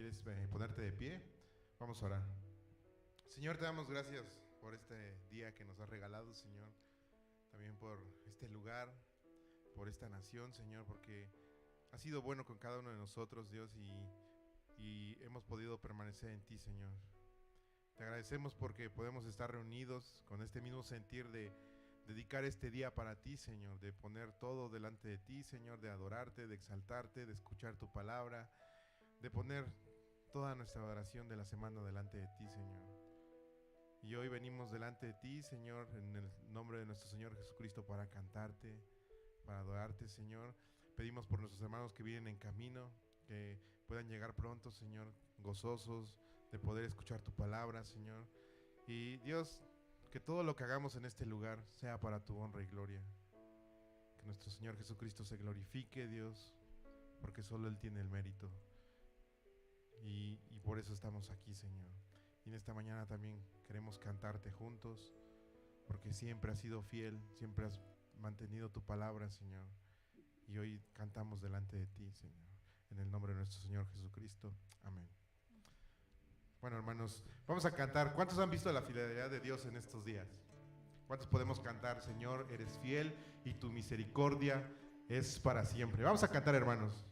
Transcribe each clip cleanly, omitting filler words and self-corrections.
¿Quieres ponerte de pie? Vamos a orar. Señor, te damos gracias por este día que nos has regalado, Señor. También por este lugar, por esta nación, Señor, porque has sido bueno con cada uno de nosotros, Dios, y hemos podido permanecer en ti, Señor. Te agradecemos porque podemos estar reunidos con este mismo sentir de dedicar este día para ti, Señor, de poner todo delante de ti, Señor, de adorarte, de exaltarte, de escuchar tu palabra, de poner toda nuestra adoración de la semana delante de ti, Señor. Y hoy venimos delante de ti, Señor, en el nombre de nuestro Señor Jesucristo, para cantarte, para adorarte, Señor. Pedimos por nuestros hermanos que vienen en camino, que puedan llegar pronto, Señor, gozosos de poder escuchar tu palabra, Señor. Y Dios, que todo lo que hagamos en este lugar sea para tu honra y gloria. Que nuestro Señor Jesucristo se glorifique, Dios, porque solo Él tiene el mérito. Y por eso estamos aquí, Señor. Y en esta mañana también queremos cantarte juntos, porque siempre has sido fiel, siempre has mantenido tu palabra, Señor. Y hoy cantamos delante de ti, Señor, en el nombre de nuestro Señor Jesucristo. Amén. Bueno, hermanos, vamos a cantar. ¿Cuántos han visto la fidelidad de Dios en estos días? ¿Cuántos podemos cantar? Señor, eres fiel y tu misericordia es para siempre. Vamos a cantar, hermanos.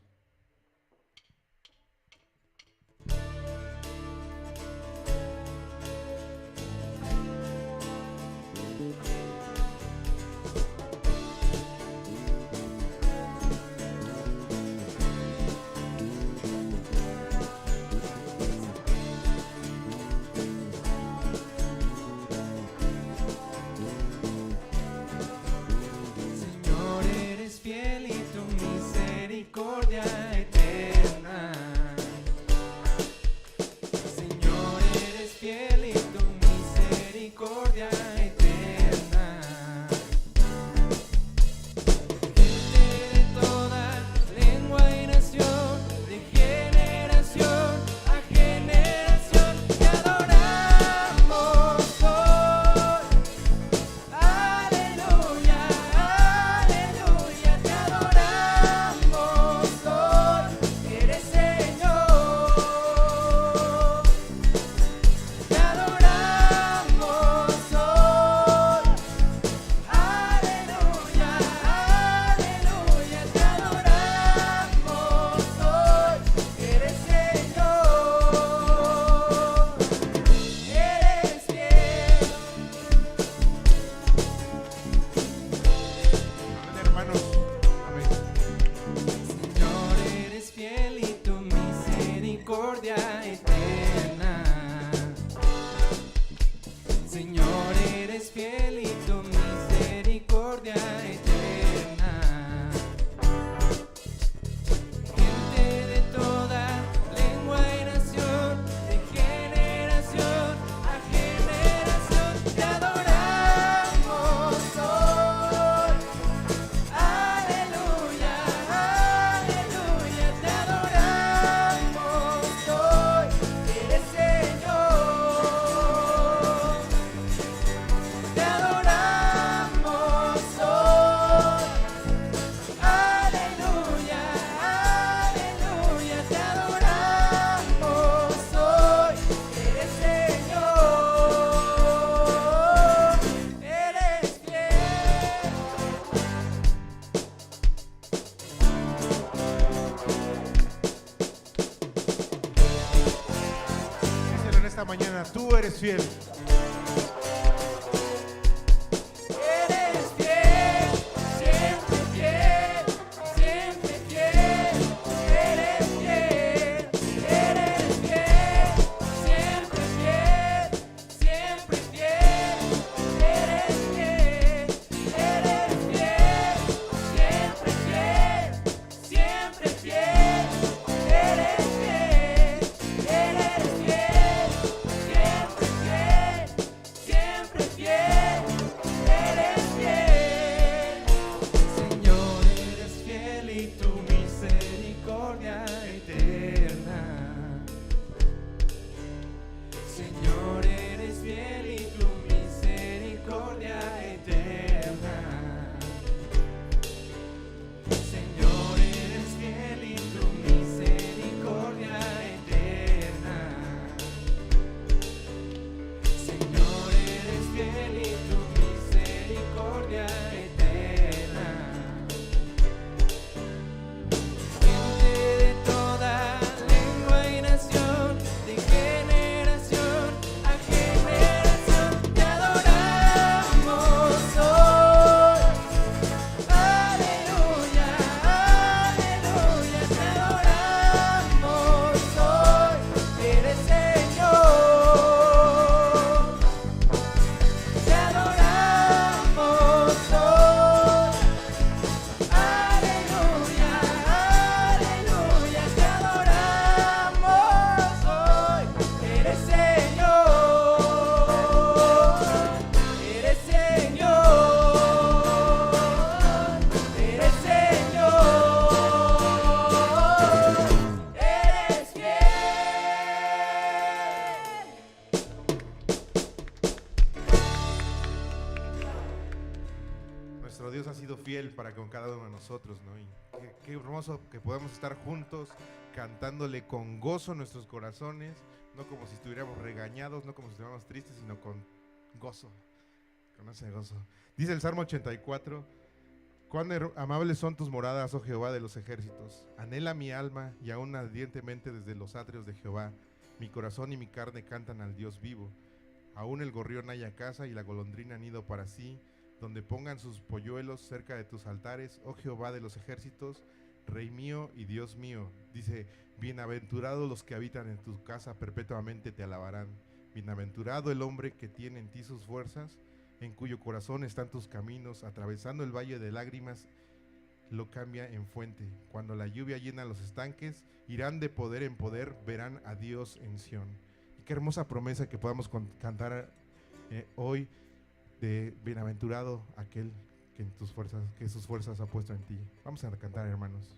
Mañana tú eres fiel. Eres fiel, fiel para con cada uno de nosotros, ¿no? Y qué hermoso que podamos estar juntos cantándole con gozo en nuestros corazones, no como si estuviéramos regañados, no como si estuviéramos tristes, sino con gozo, con ese gozo. Dice el Salmo 84: cuán amables son tus moradas, oh Jehová de los ejércitos. Anhela mi alma, y aún ardientemente desde los atrios de Jehová. Mi corazón y mi carne cantan al Dios vivo. Aún el gorrión halla casa y la golondrina nido para sí, donde pongan sus polluelos cerca de tus altares, oh Jehová de los ejércitos, Rey mío y Dios mío. Dice: bienaventurados los que habitan en tu casa, perpetuamente te alabarán. Bienaventurado el hombre que tiene en ti sus fuerzas, en cuyo corazón están tus caminos. Atravesando el valle de lágrimas, lo cambia en fuente. Cuando la lluvia llena los estanques, irán de poder en poder, verán a Dios en Sión. Y qué hermosa promesa que podamos cantar hoy, de bienaventurado aquel que en tus fuerzas, que sus fuerzas ha puesto en ti. Vamos a cantar, hermanos.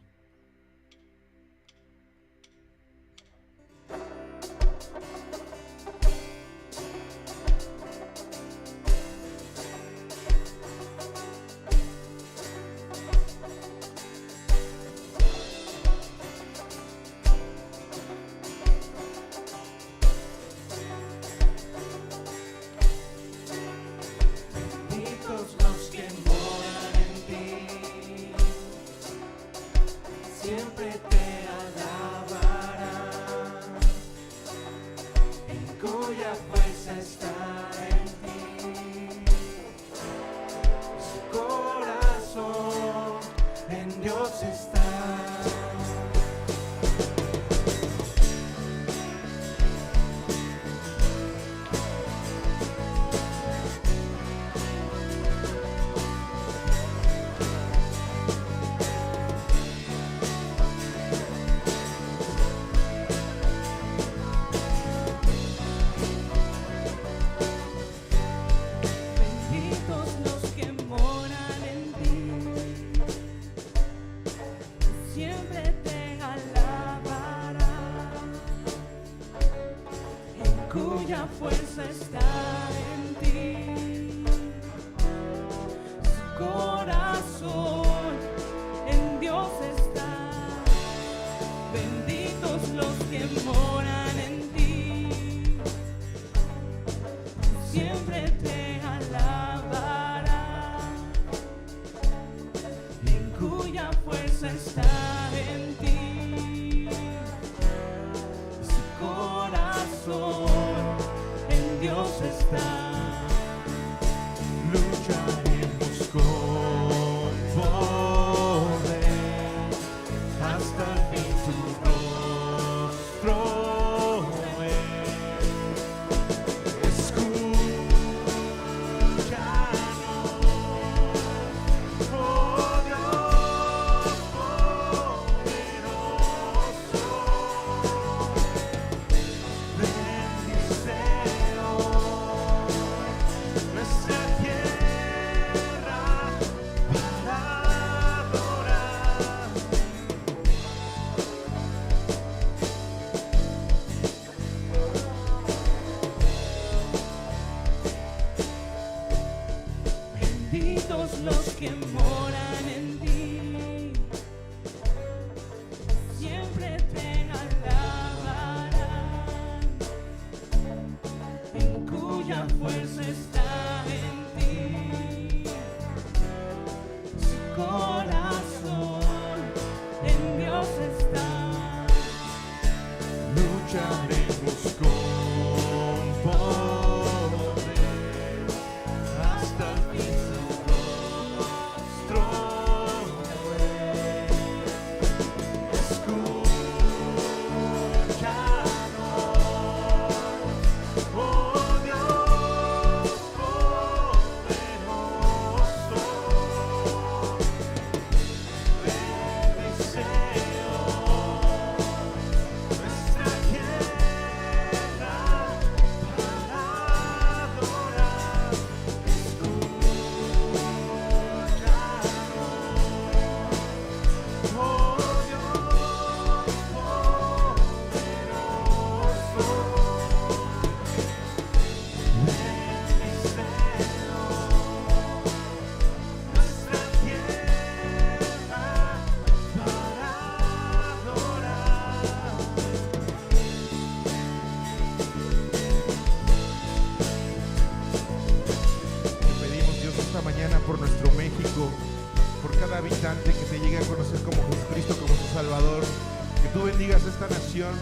esta nación,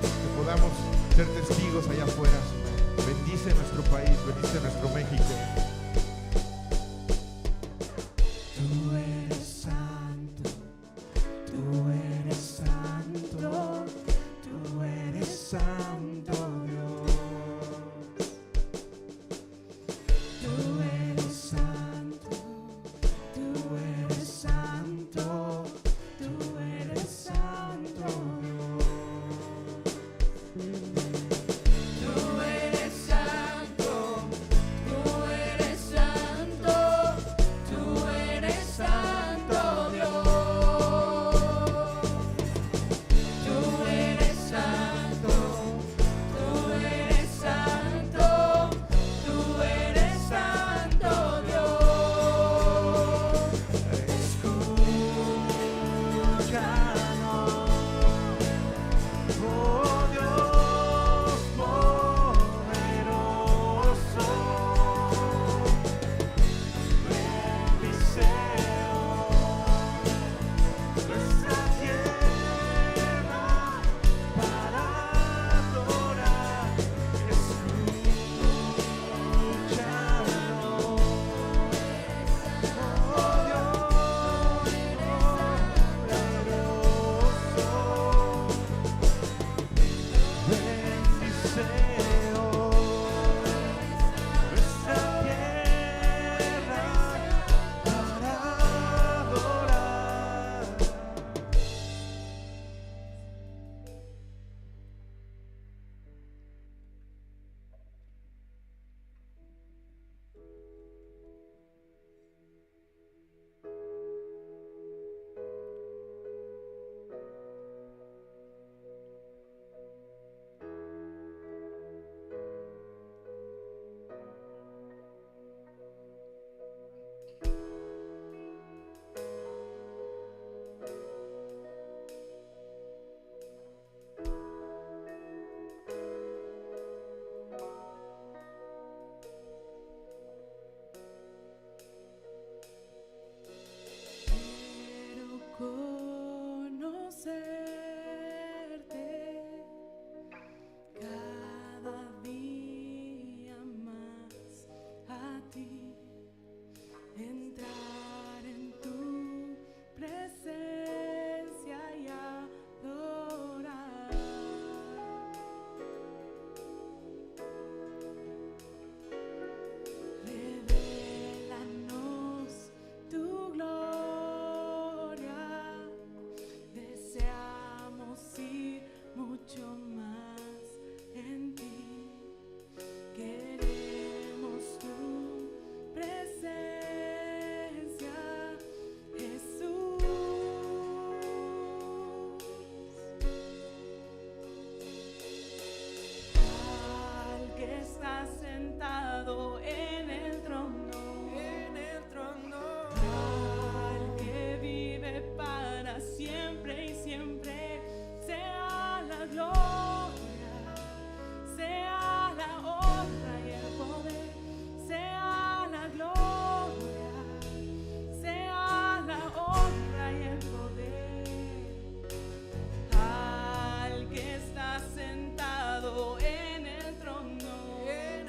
que podamos ser testigos allá afuera. Bendice nuestro país, bendice nuestro México. Tú eres santo, tú eres santo, tú eres santo, Dios. Tú eres santo, tú eres santo, tú eres santo, Dios. Tú eres santo, tú eres santo, tú eres santo, Dios. Tú eres santo, tú eres santo, tú eres santo, Dios. Escúchanos, oh Dios poderoso. Bendice nuestra tierra para adorar. Escúchanos, oh Dios poderoso. Bendice nuestra tierra para adorar. Quiero conocerte cada día más a ti, entrar en tu presencia y adorar. Revélanos tu gloria, deseamos ir mucho más en ti, queremos tu presencia, Jesús. Al que está sentado en el trono, al que vive para siempre y siempre, sea la gloria, sea la honra y el poder, sea la gloria, sea la honra y el poder, al que está sentado en el trono, al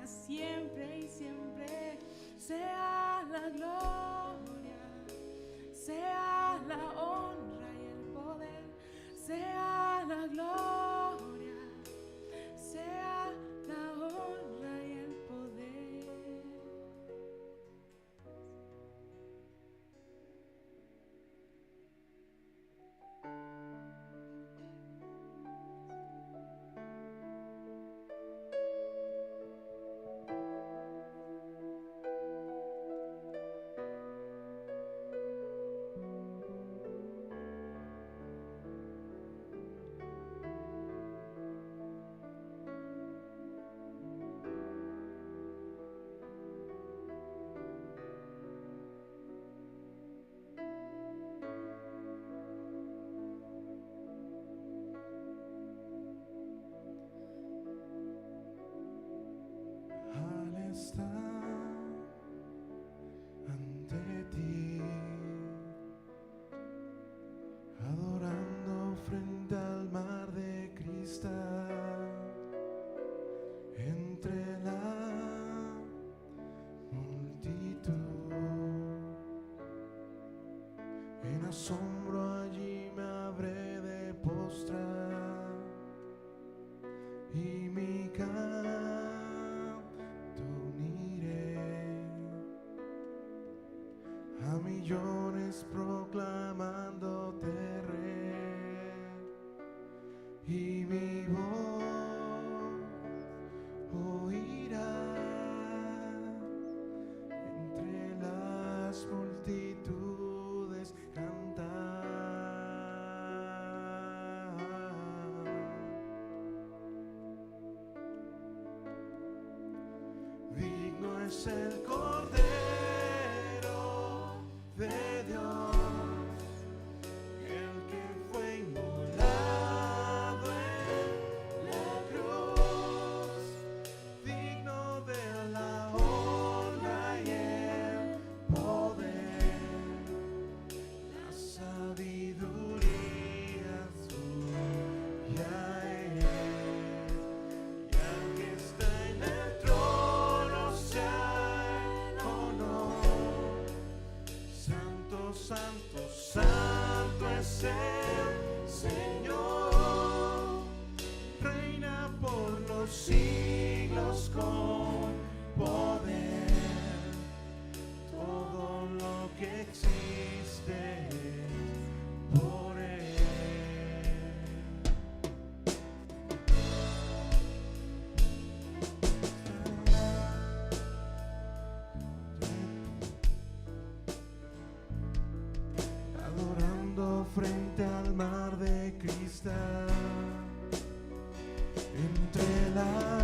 siempre y siempre. Sea la gloria, sea la honra y el poder, sea la gloria, sea la honra y el poder. Al estar ante ti, adorando frente al mar de cristal, entre la multitud, en asombro allí me habré de postrar y mi a millones proclamándote rey, y mi voz oirás entre las multitudes cantar. Digno es el Cordero de Dios, el que fue inmolado en la cruz, digno de la honra y el poder, la sabiduría suya es, y al que está en el trono sea el honor. Santo, santo, santo es el Señor, reina por los siglos con poder. Todo lo que existe es por Él. Adorando frente al mar de cristal, entre la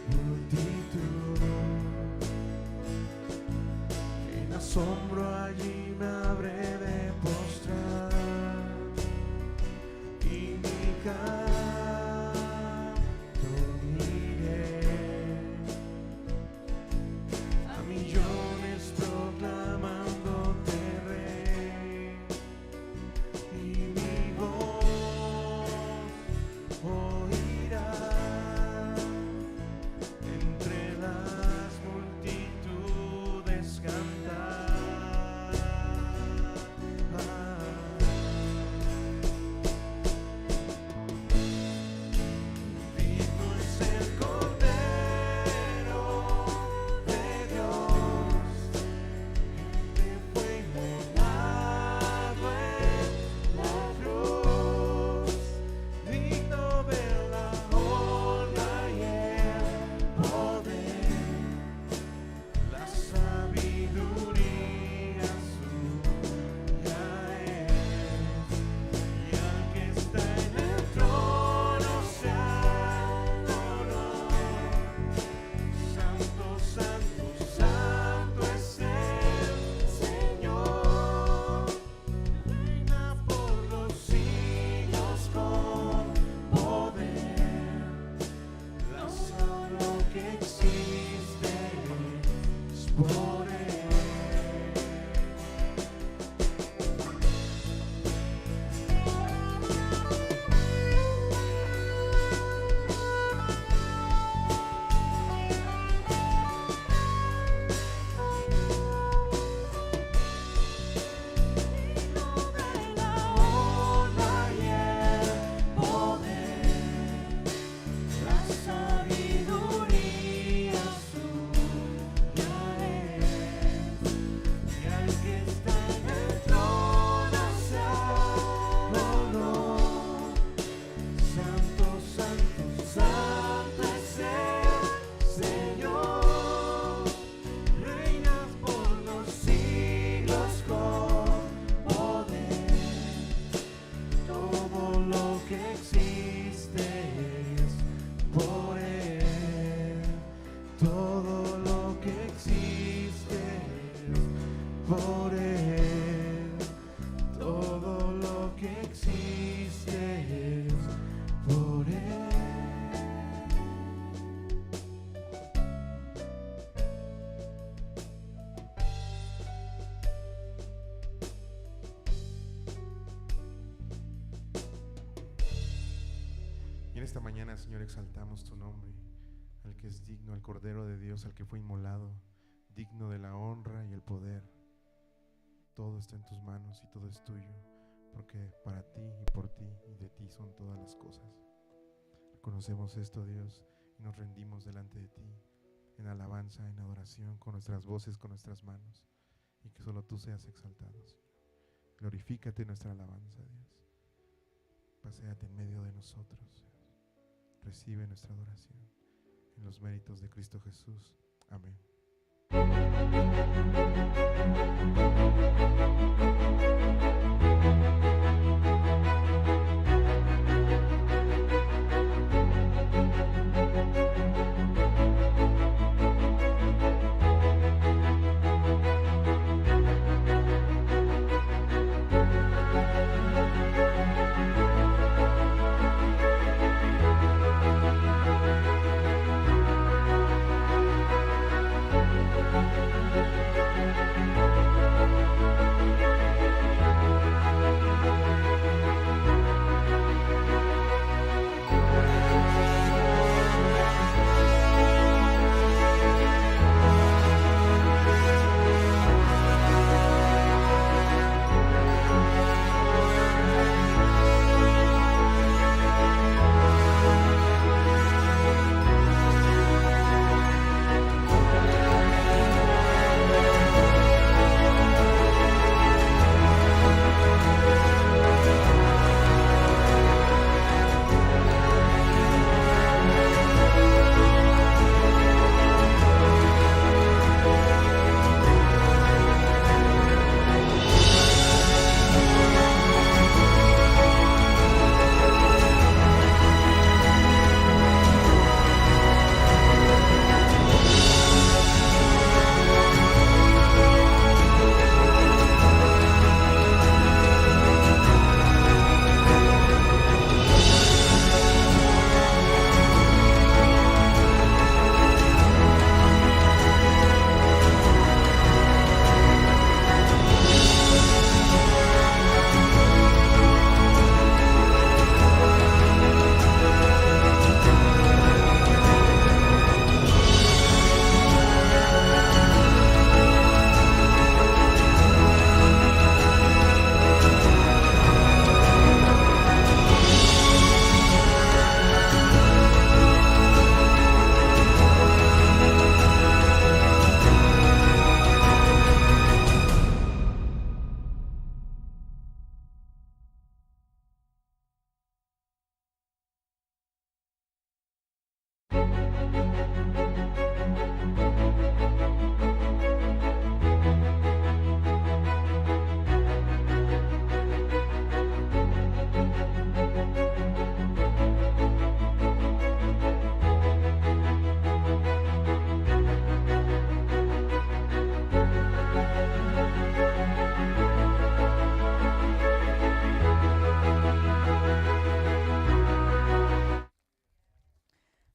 multitud, en asombro allí me habré de postrar y mi canto uniré a millones proclamándote rey, y mi voz oirá entre las multitudes cantar. por Él. Todo lo que existe es por Él. Y en esta mañana, Señor, exaltamos tu nombre, al que es digno, al Cordero de Dios, al que fue inmolado, digno de la honra y el poder. Todo está en tus manos y todo es tuyo, porque para ti y por ti y de ti son todas las cosas. Reconocemos esto, Dios, y nos rendimos delante de ti, en alabanza, en adoración, con nuestras voces, con nuestras manos, y que solo tú seas exaltado, Señor. Glorifícate en nuestra alabanza, Dios. Paséate en medio de nosotros, Dios. Recibe nuestra adoración en los méritos de Cristo Jesús. Amén.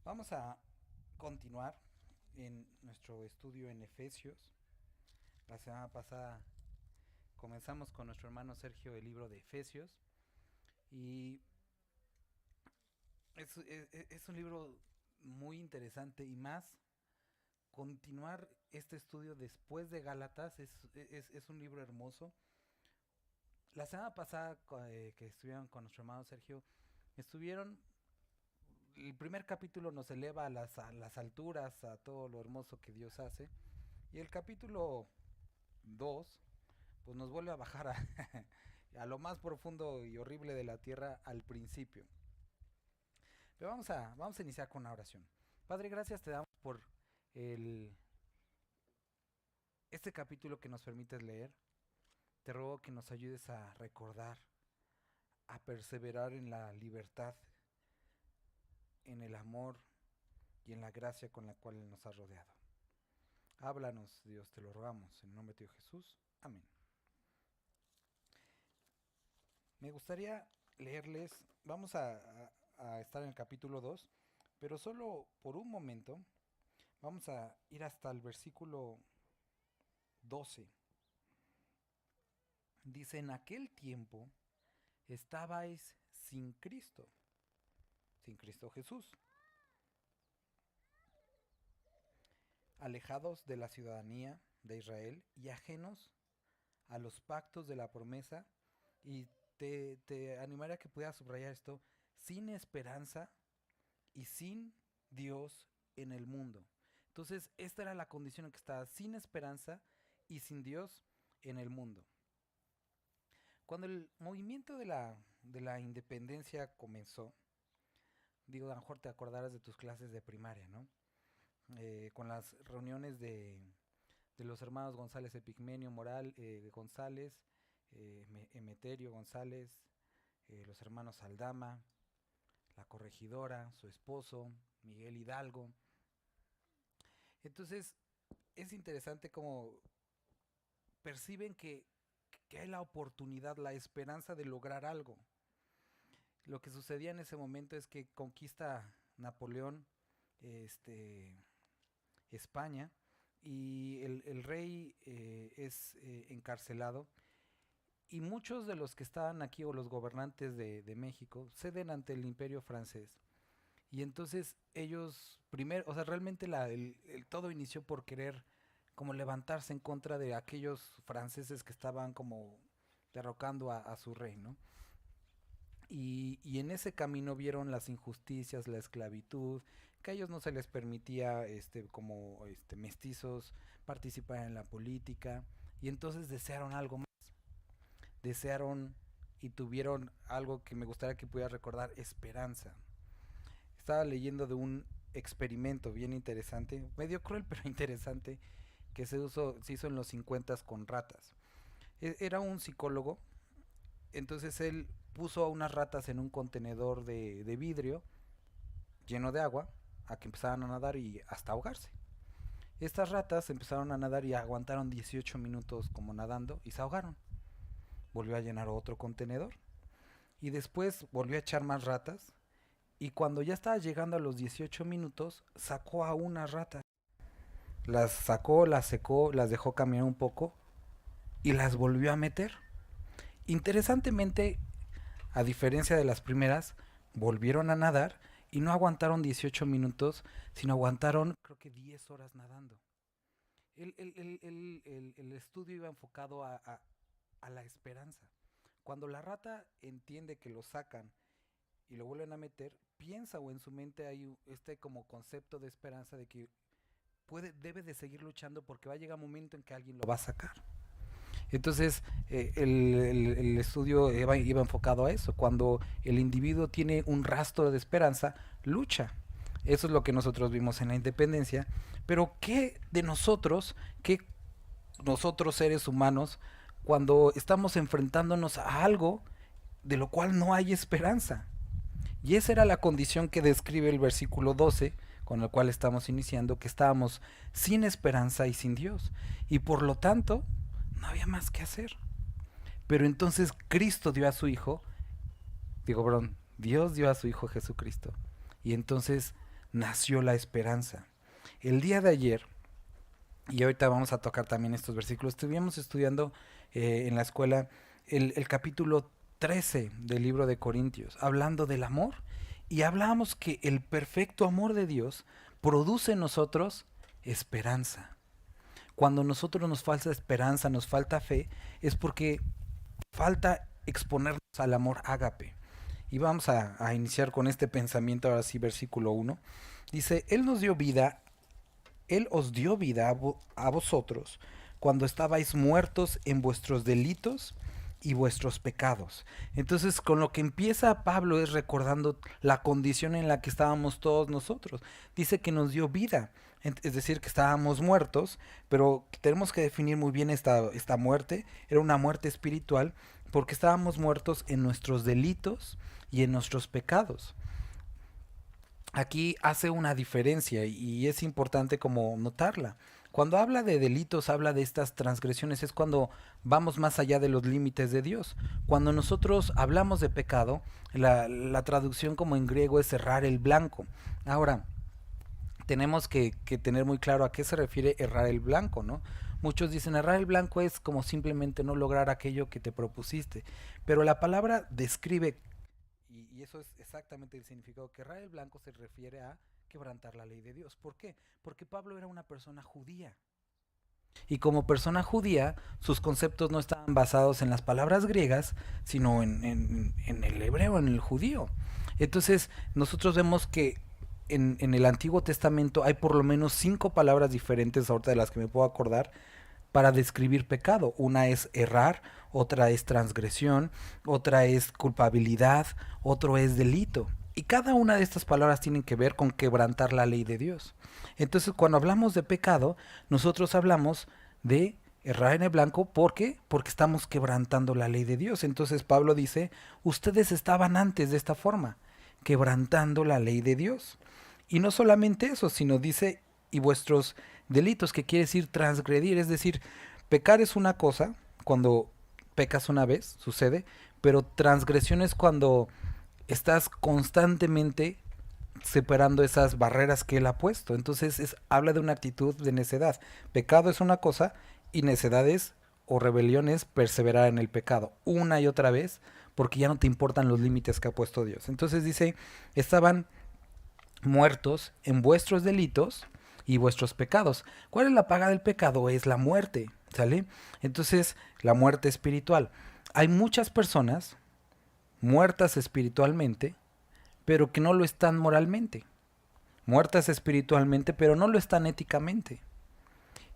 Vamos a continuar en nuestro estudio en Efesios. La semana pasada comenzamos con nuestro hermano Sergio el libro de Efesios y es un libro muy interesante, y más continuar este estudio después de Gálatas es un libro hermoso. La semana pasada que estuvieron con nuestro hermano Sergio, el primer capítulo nos eleva a las alturas, a todo lo hermoso que Dios hace, y el capítulo 2 pues nos vuelve a bajar a lo más profundo y horrible de la tierra al principio. Pero vamos a iniciar con una oración. Padre, gracias te damos por este capítulo que nos permites leer. Te ruego que nos ayudes a recordar, a perseverar en la libertad, en el amor y en la gracia con la cual nos has rodeado. Háblanos, Dios, te lo rogamos, en el nombre de Jesús. Amén. Me gustaría leerles, vamos a estar en el capítulo 2, pero solo por un momento vamos a ir hasta el versículo 12. Dice, en aquel tiempo estabais sin Cristo Jesús, alejados de la ciudadanía de Israel y ajenos a los pactos de la promesa, y te animaría a que pudieras subrayar esto, sin esperanza y sin Dios en el mundo. Entonces, esta era la condición en que estaba, sin esperanza y sin Dios en el mundo. Cuando el movimiento de la independencia comenzó, digo, a lo mejor te acordarás de tus clases de primaria, ¿no? Con las reuniones de los hermanos González Epigmenio Moral, González, Emeterio González, los hermanos Aldama, la corregidora, su esposo, Miguel Hidalgo. Entonces, es interesante cómo perciben que hay la oportunidad, la esperanza de lograr algo. Lo que sucedía en ese momento es que conquista Napoleón España, y el rey es encarcelado, y muchos de los que estaban aquí, o los gobernantes de México, ceden ante el imperio francés. Y entonces ellos primero, o sea, realmente todo inició por querer como levantarse en contra de aquellos franceses que estaban como derrocando a su rey, ¿no? Y en ese camino vieron las injusticias, la esclavitud, que a ellos no se les permitía como mestizos participar en la política, y entonces desearon algo más. Desearon y tuvieron algo que me gustaría que pudieras recordar, esperanza. Estaba leyendo de un experimento bien interesante, medio cruel pero interesante, que se hizo en los 50 con ratas. Era un psicólogo, entonces él puso a unas ratas en un contenedor de vidrio lleno de agua, a que empezaran a nadar y hasta ahogarse. Estas ratas empezaron a nadar y aguantaron 18 minutos como nadando y se ahogaron. Volvió a llenar otro contenedor y después volvió a echar más ratas, y cuando ya estaba llegando a los 18 minutos sacó a unas ratas. Las sacó, las secó, las dejó caminar un poco y las volvió a meter. Interesantemente, a diferencia de las primeras, volvieron a nadar y no aguantaron 18 minutos, sino aguantaron creo que 10 horas nadando. El estudio iba enfocado a la esperanza. Cuando la rata entiende que lo sacan y lo vuelven a meter, piensa, o en su mente hay como concepto de esperanza de que debe de seguir luchando, porque va a llegar un momento en que alguien lo va a sacar. Entonces el estudio iba enfocado a eso. Cuando el individuo tiene un rastro de esperanza, lucha. Eso es lo que nosotros vimos en la independencia. Pero ¿qué de nosotros, seres humanos, cuando estamos enfrentándonos a algo de lo cual no hay esperanza? Y esa era la condición que describe el versículo 12, con el cual estamos iniciando, que estábamos sin esperanza y sin Dios. Y por lo tanto, no había más que hacer. Pero entonces Cristo dio a su Hijo, Dios dio a su Hijo Jesucristo. Y entonces nació la esperanza. El día de ayer, y ahorita vamos a tocar también estos versículos, estuvimos estudiando en la escuela el capítulo 13 del libro de Corintios, hablando del amor, y hablábamos que el perfecto amor de Dios produce en nosotros esperanza. Cuando a nosotros nos falta esperanza, nos falta fe, es porque falta exponernos al amor ágape. Y vamos a iniciar con este pensamiento, ahora sí, versículo 1. Dice, Él os dio vida a vosotros cuando estabais muertos en vuestros delitos y vuestros pecados. Entonces, con lo que empieza Pablo es recordando la condición en la que estábamos todos nosotros. Dice que nos dio vida, es decir, que estábamos muertos, pero tenemos que definir muy bien esta muerte. Era una muerte espiritual, porque estábamos muertos en nuestros delitos y en nuestros pecados. Aquí hace una diferencia y es importante como notarla. Cuando habla de delitos, habla de estas transgresiones, es cuando vamos más allá de los límites de Dios. Cuando nosotros hablamos de pecado, la traducción como en griego es errar el blanco. Ahora, tenemos que tener muy claro a qué se refiere errar el blanco, ¿no? Muchos dicen errar el blanco es como simplemente no lograr aquello que te propusiste, pero la palabra describe, y eso es exactamente el significado, que errar el blanco se refiere a quebrantar la ley de Dios. ¿Por qué? Porque Pablo era una persona judía. Y como persona judía, sus conceptos no estaban basados en las palabras griegas, sino en el hebreo, en el judío. Entonces, nosotros vemos que en el Antiguo Testamento hay por lo menos 5 palabras diferentes, ahorita de las que me puedo acordar, para describir pecado. Una es errar, otra es transgresión, otra es culpabilidad, otro es delito. Y cada una de estas palabras tienen que ver con quebrantar la ley de Dios. Entonces, cuando hablamos de pecado, nosotros hablamos de errar en el blanco. ¿Por qué? Porque estamos quebrantando la ley de Dios. Entonces Pablo dice, ustedes estaban antes de esta forma, quebrantando la ley de Dios. Y no solamente eso, sino dice, y vuestros delitos, que quiere decir transgredir. Es decir, pecar es una cosa, cuando pecas una vez, sucede, pero transgresión es cuando estás constantemente superando esas barreras que él ha puesto. Entonces habla de una actitud de necedad. Pecado es una cosa y necedad es, o rebelión es, perseverar en el pecado una y otra vez, porque ya no te importan los límites que ha puesto Dios. Entonces dice, estaban muertos en vuestros delitos y vuestros pecados. ¿Cuál es la paga del pecado? Es la muerte, ¿sale? Entonces, la muerte espiritual. Hay muchas personas muertas espiritualmente, pero que no lo están moralmente. Muertas espiritualmente, pero no lo están éticamente.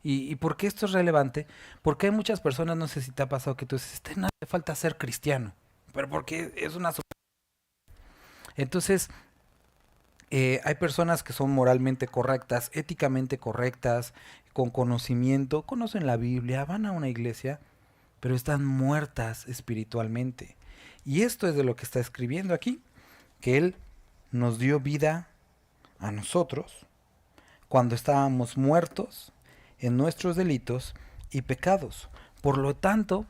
¿Y por qué esto es relevante? Porque hay muchas personas, no sé si te ha pasado, que tú dices, no hace falta ser cristiano, pero porque es una... Entonces, hay personas que son moralmente correctas, éticamente correctas, con conocimiento, conocen la Biblia, van a una iglesia, pero están muertas espiritualmente. Y esto es de lo que está escribiendo aquí, que Él nos dio vida a nosotros cuando estábamos muertos en nuestros delitos y pecados. Por lo tanto,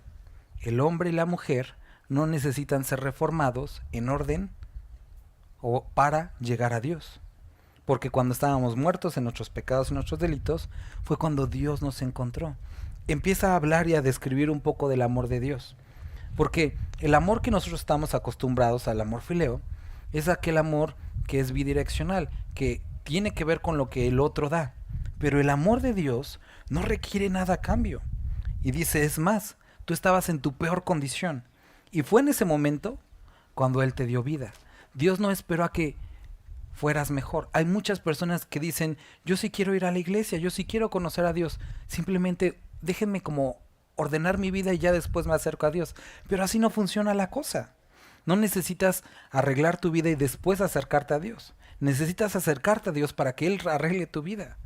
el hombre y la mujer no necesitan ser reformados en orden o para llegar a Dios. Porque cuando estábamos muertos en nuestros pecados y nuestros delitos, fue cuando Dios nos encontró. Empieza a hablar y a describir un poco del amor de Dios. Porque el amor que nosotros estamos acostumbrados al amor fileo es aquel amor que es bidireccional, que tiene que ver con lo que el otro da. Pero el amor de Dios no requiere nada a cambio. Y dice, es más, tú estabas en tu peor condición. Y fue en ese momento cuando Él te dio vida. Dios no esperó a que fueras mejor. Hay muchas personas que dicen, yo sí quiero ir a la iglesia, yo sí quiero conocer a Dios. Simplemente déjenme como ordenar mi vida y ya después me acerco a Dios. Pero así no funciona la cosa. No necesitas arreglar tu vida y después acercarte a Dios. Necesitas acercarte a Dios para que Él arregle tu vida.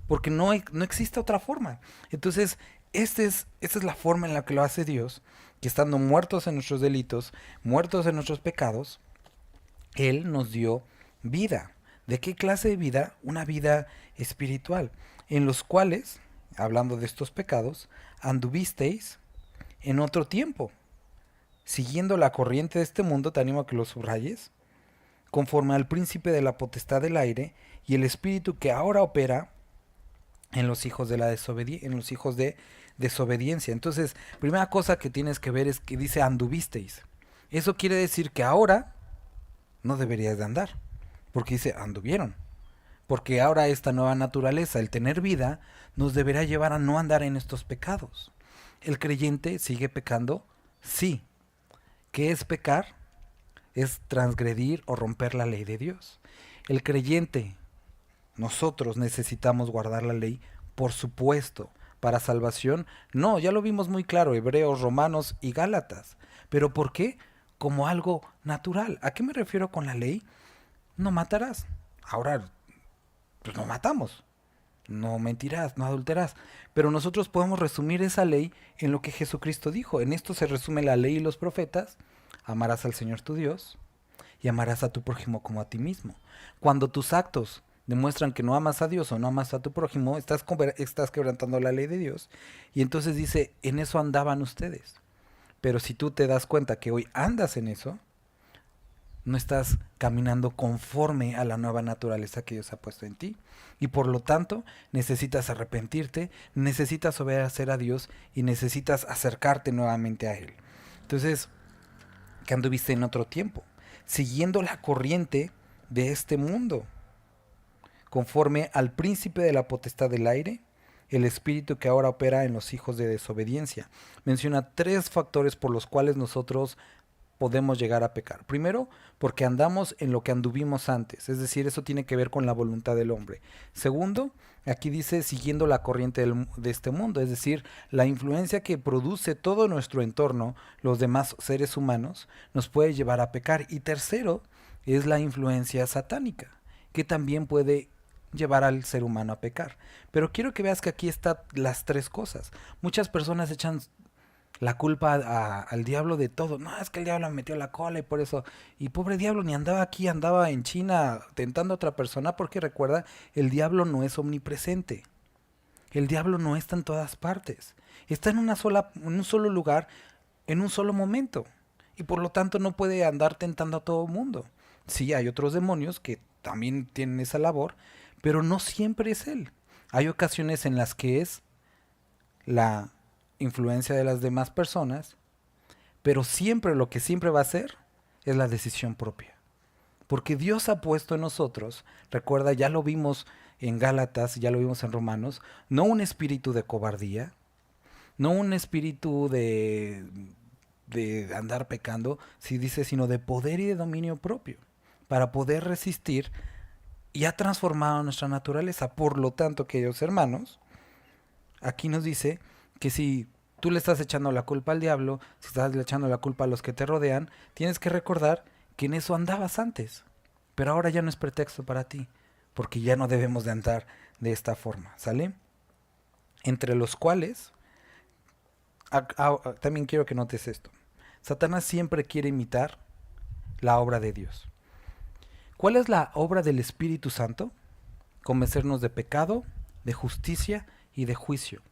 Porque no existe otra forma. Entonces, esta es la forma en la que lo hace Dios, que estando muertos en nuestros delitos, muertos en nuestros pecados, Él nos dio vida. ¿De qué clase de vida? Una vida espiritual, en los cuales, hablando de estos pecados, anduvisteis en otro tiempo, siguiendo la corriente de este mundo, te animo a que lo subrayes, conforme al príncipe de la potestad del aire y el espíritu que ahora opera en los hijos de desobediencia. Entonces, primera cosa que tienes que ver es que dice anduvisteis. Eso quiere decir que ahora no deberías de andar, porque dice anduvieron. Porque ahora esta nueva naturaleza, el tener vida, nos deberá llevar a no andar en estos pecados. ¿El creyente sigue pecando? Sí. ¿Qué es pecar? Es transgredir o romper la ley de Dios. El creyente, nosotros necesitamos guardar la ley, por supuesto, para salvación. No, ya lo vimos muy claro, Hebreos, Romanos y Gálatas. ¿Pero por qué? Como algo natural. ¿A qué me refiero con la ley? No matarás. Ahora, pues no matamos. No mentirás, no adulterás. Pero nosotros podemos resumir esa ley en lo que Jesucristo dijo. En esto se resume la ley y los profetas. Amarás al Señor tu Dios y amarás a tu prójimo como a ti mismo. Cuando tus actos demuestran que no amas a Dios o no amas a tu prójimo, estás quebrantando la ley de Dios. Y entonces dice, en eso andaban ustedes. Pero si tú te das cuenta que hoy andas en eso, no estás caminando conforme a la nueva naturaleza que Dios ha puesto en ti. Y por lo tanto, necesitas arrepentirte, necesitas obedecer a Dios y necesitas acercarte nuevamente a Él. Entonces, ¿qué anduviste en otro tiempo? Siguiendo la corriente de este mundo, conforme al príncipe de la potestad del aire, el espíritu que ahora opera en los hijos de desobediencia. Menciona 3 factores por los cuales nosotros podemos llegar a pecar. Primero, porque andamos en lo que anduvimos antes, es decir, eso tiene que ver con la voluntad del hombre. Segundo, aquí dice siguiendo la corriente de este mundo, es decir, la influencia que produce todo nuestro entorno, los demás seres humanos, nos puede llevar a pecar. Y tercero, es la influencia satánica, que también puede llevar al ser humano a pecar. Pero quiero que veas que aquí están las 3 cosas. Muchas personas echan la culpa al diablo de todo. No, es que el diablo me metió la cola y por eso. Y pobre diablo, ni andaba aquí, andaba en China tentando a otra persona, porque recuerda, el diablo no es omnipresente. El diablo no está en todas partes. Está en un solo lugar, en un solo momento. Y por lo tanto no puede andar tentando a todo el mundo. Sí, hay otros demonios que también tienen esa labor, pero no siempre es él. Hay ocasiones en las que es la influencia de las demás personas, pero siempre lo que siempre va a ser es la decisión propia. Porque Dios ha puesto en nosotros, recuerda, ya lo vimos en Gálatas, ya lo vimos en Romanos, no un espíritu de cobardía, no un espíritu de andar pecando, sino de poder y de dominio propio, para poder resistir, y ha transformado nuestra naturaleza. Por lo tanto, queridos hermanos, aquí nos dice que si tú le estás echando la culpa al diablo, si estás le echando la culpa a los que te rodean, tienes que recordar que en eso andabas antes, pero ahora ya no es pretexto para ti, porque ya no debemos de andar de esta forma, ¿sale? Entre los cuales, también quiero que notes esto, Satanás siempre quiere imitar la obra de Dios. ¿Cuál es la obra del Espíritu Santo? Convencernos de pecado, de justicia y de juicio.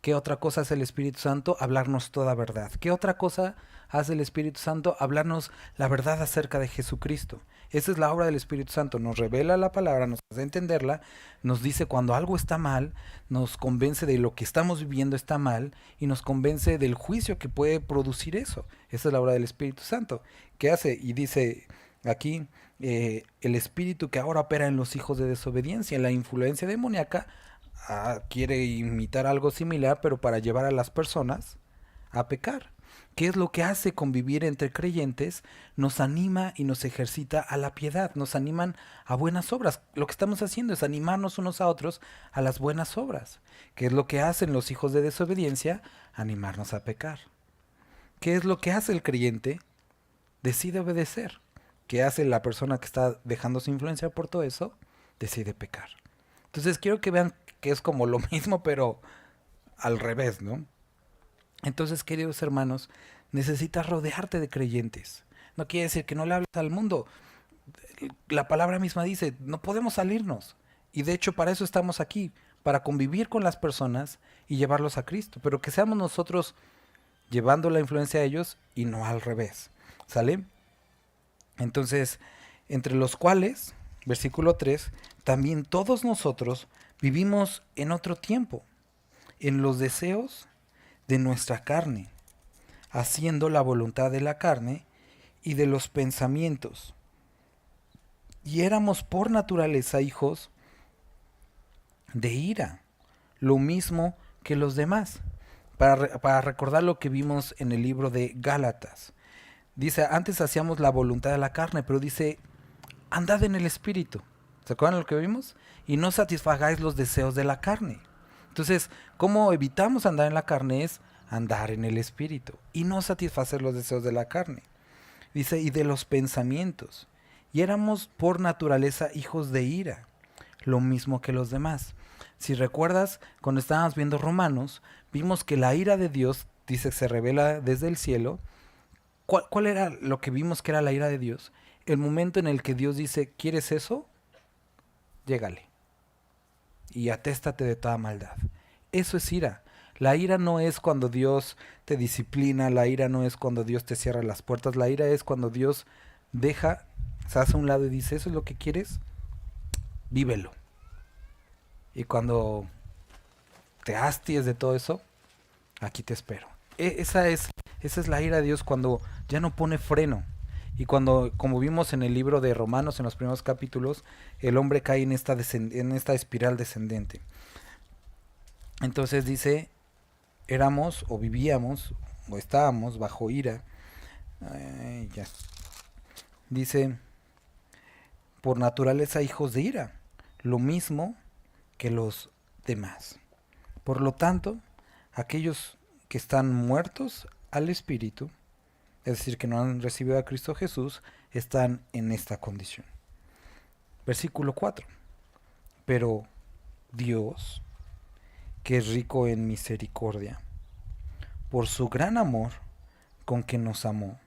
¿Qué otra cosa hace el Espíritu Santo? Hablarnos toda verdad. ¿Qué otra cosa hace el Espíritu Santo? Hablarnos la verdad acerca de Jesucristo. Esa es la obra del Espíritu Santo. Nos revela la palabra, nos hace entenderla, nos dice cuando algo está mal, nos convence de lo que estamos viviendo está mal y nos convence del juicio que puede producir eso. Esa es la obra del Espíritu Santo. ¿Qué hace? Y dice aquí, el Espíritu que ahora opera en los hijos de desobediencia, la influencia demoníaca, quiere imitar algo similar, pero para llevar a las personas a pecar. ¿Qué es lo que hace convivir entre creyentes? Nos anima y nos ejercita a la piedad, nos animan a buenas obras. Lo que estamos haciendo es animarnos unos a otros a las buenas obras. ¿Qué es lo que hacen los hijos de desobediencia? Animarnos a pecar. ¿Qué es lo que hace el creyente? Decide obedecer. ¿Qué hace la persona que está dejando su influencia por todo eso? Decide pecar. Entonces quiero que vean que es como lo mismo, pero al revés, ¿no? Entonces, queridos hermanos, necesitas rodearte de creyentes. No quiere decir que no le hables al mundo. La palabra misma dice, no podemos salirnos. Y de hecho, para eso estamos aquí, para convivir con las personas y llevarlos a Cristo. Pero que seamos nosotros llevando la influencia a ellos y no al revés. ¿Sale? Entonces, entre los cuales, versículo 3, también todos nosotros vivimos en otro tiempo, en los deseos de nuestra carne, haciendo la voluntad de la carne y de los pensamientos. Y éramos por naturaleza hijos de ira, lo mismo que los demás. Para recordar lo que vimos en el libro de Gálatas. Dice, antes hacíamos la voluntad de la carne, pero dice, andad en el Espíritu. ¿Se acuerdan de lo que vimos? Y no satisfagáis los deseos de la carne. Entonces, ¿cómo evitamos andar en la carne? Es andar en el Espíritu y no satisfacer los deseos de la carne. Dice, y de los pensamientos. Y éramos por naturaleza hijos de ira, lo mismo que los demás. Si recuerdas, cuando estábamos viendo Romanos, vimos que la ira de Dios, dice, se revela desde el cielo. ¿Cuál era lo que vimos que era la ira de Dios? El momento en el que Dios dice, ¿quieres eso? llégale. Y atéstate de toda maldad. Eso es ira. La ira no es cuando Dios te disciplina, la ira no es cuando Dios te cierra las puertas, la ira es cuando Dios se hace a un lado y dice, ¿eso es lo que quieres? Vívelo. Y cuando te hasties de todo eso, aquí te espero. Esa es la ira de Dios cuando ya no pone freno. Y cuando, como vimos en el libro de Romanos, en los primeros capítulos, el hombre cae en esta espiral descendente. Entonces dice, éramos o vivíamos o estábamos bajo ira. Ya. Dice, por naturaleza hijos de ira, lo mismo que los demás. Por lo tanto, aquellos que están muertos al Espíritu, es decir, que no han recibido a Cristo Jesús, están en esta condición. Versículo 4. Pero Dios, que es rico en misericordia, por su gran amor con que nos amó,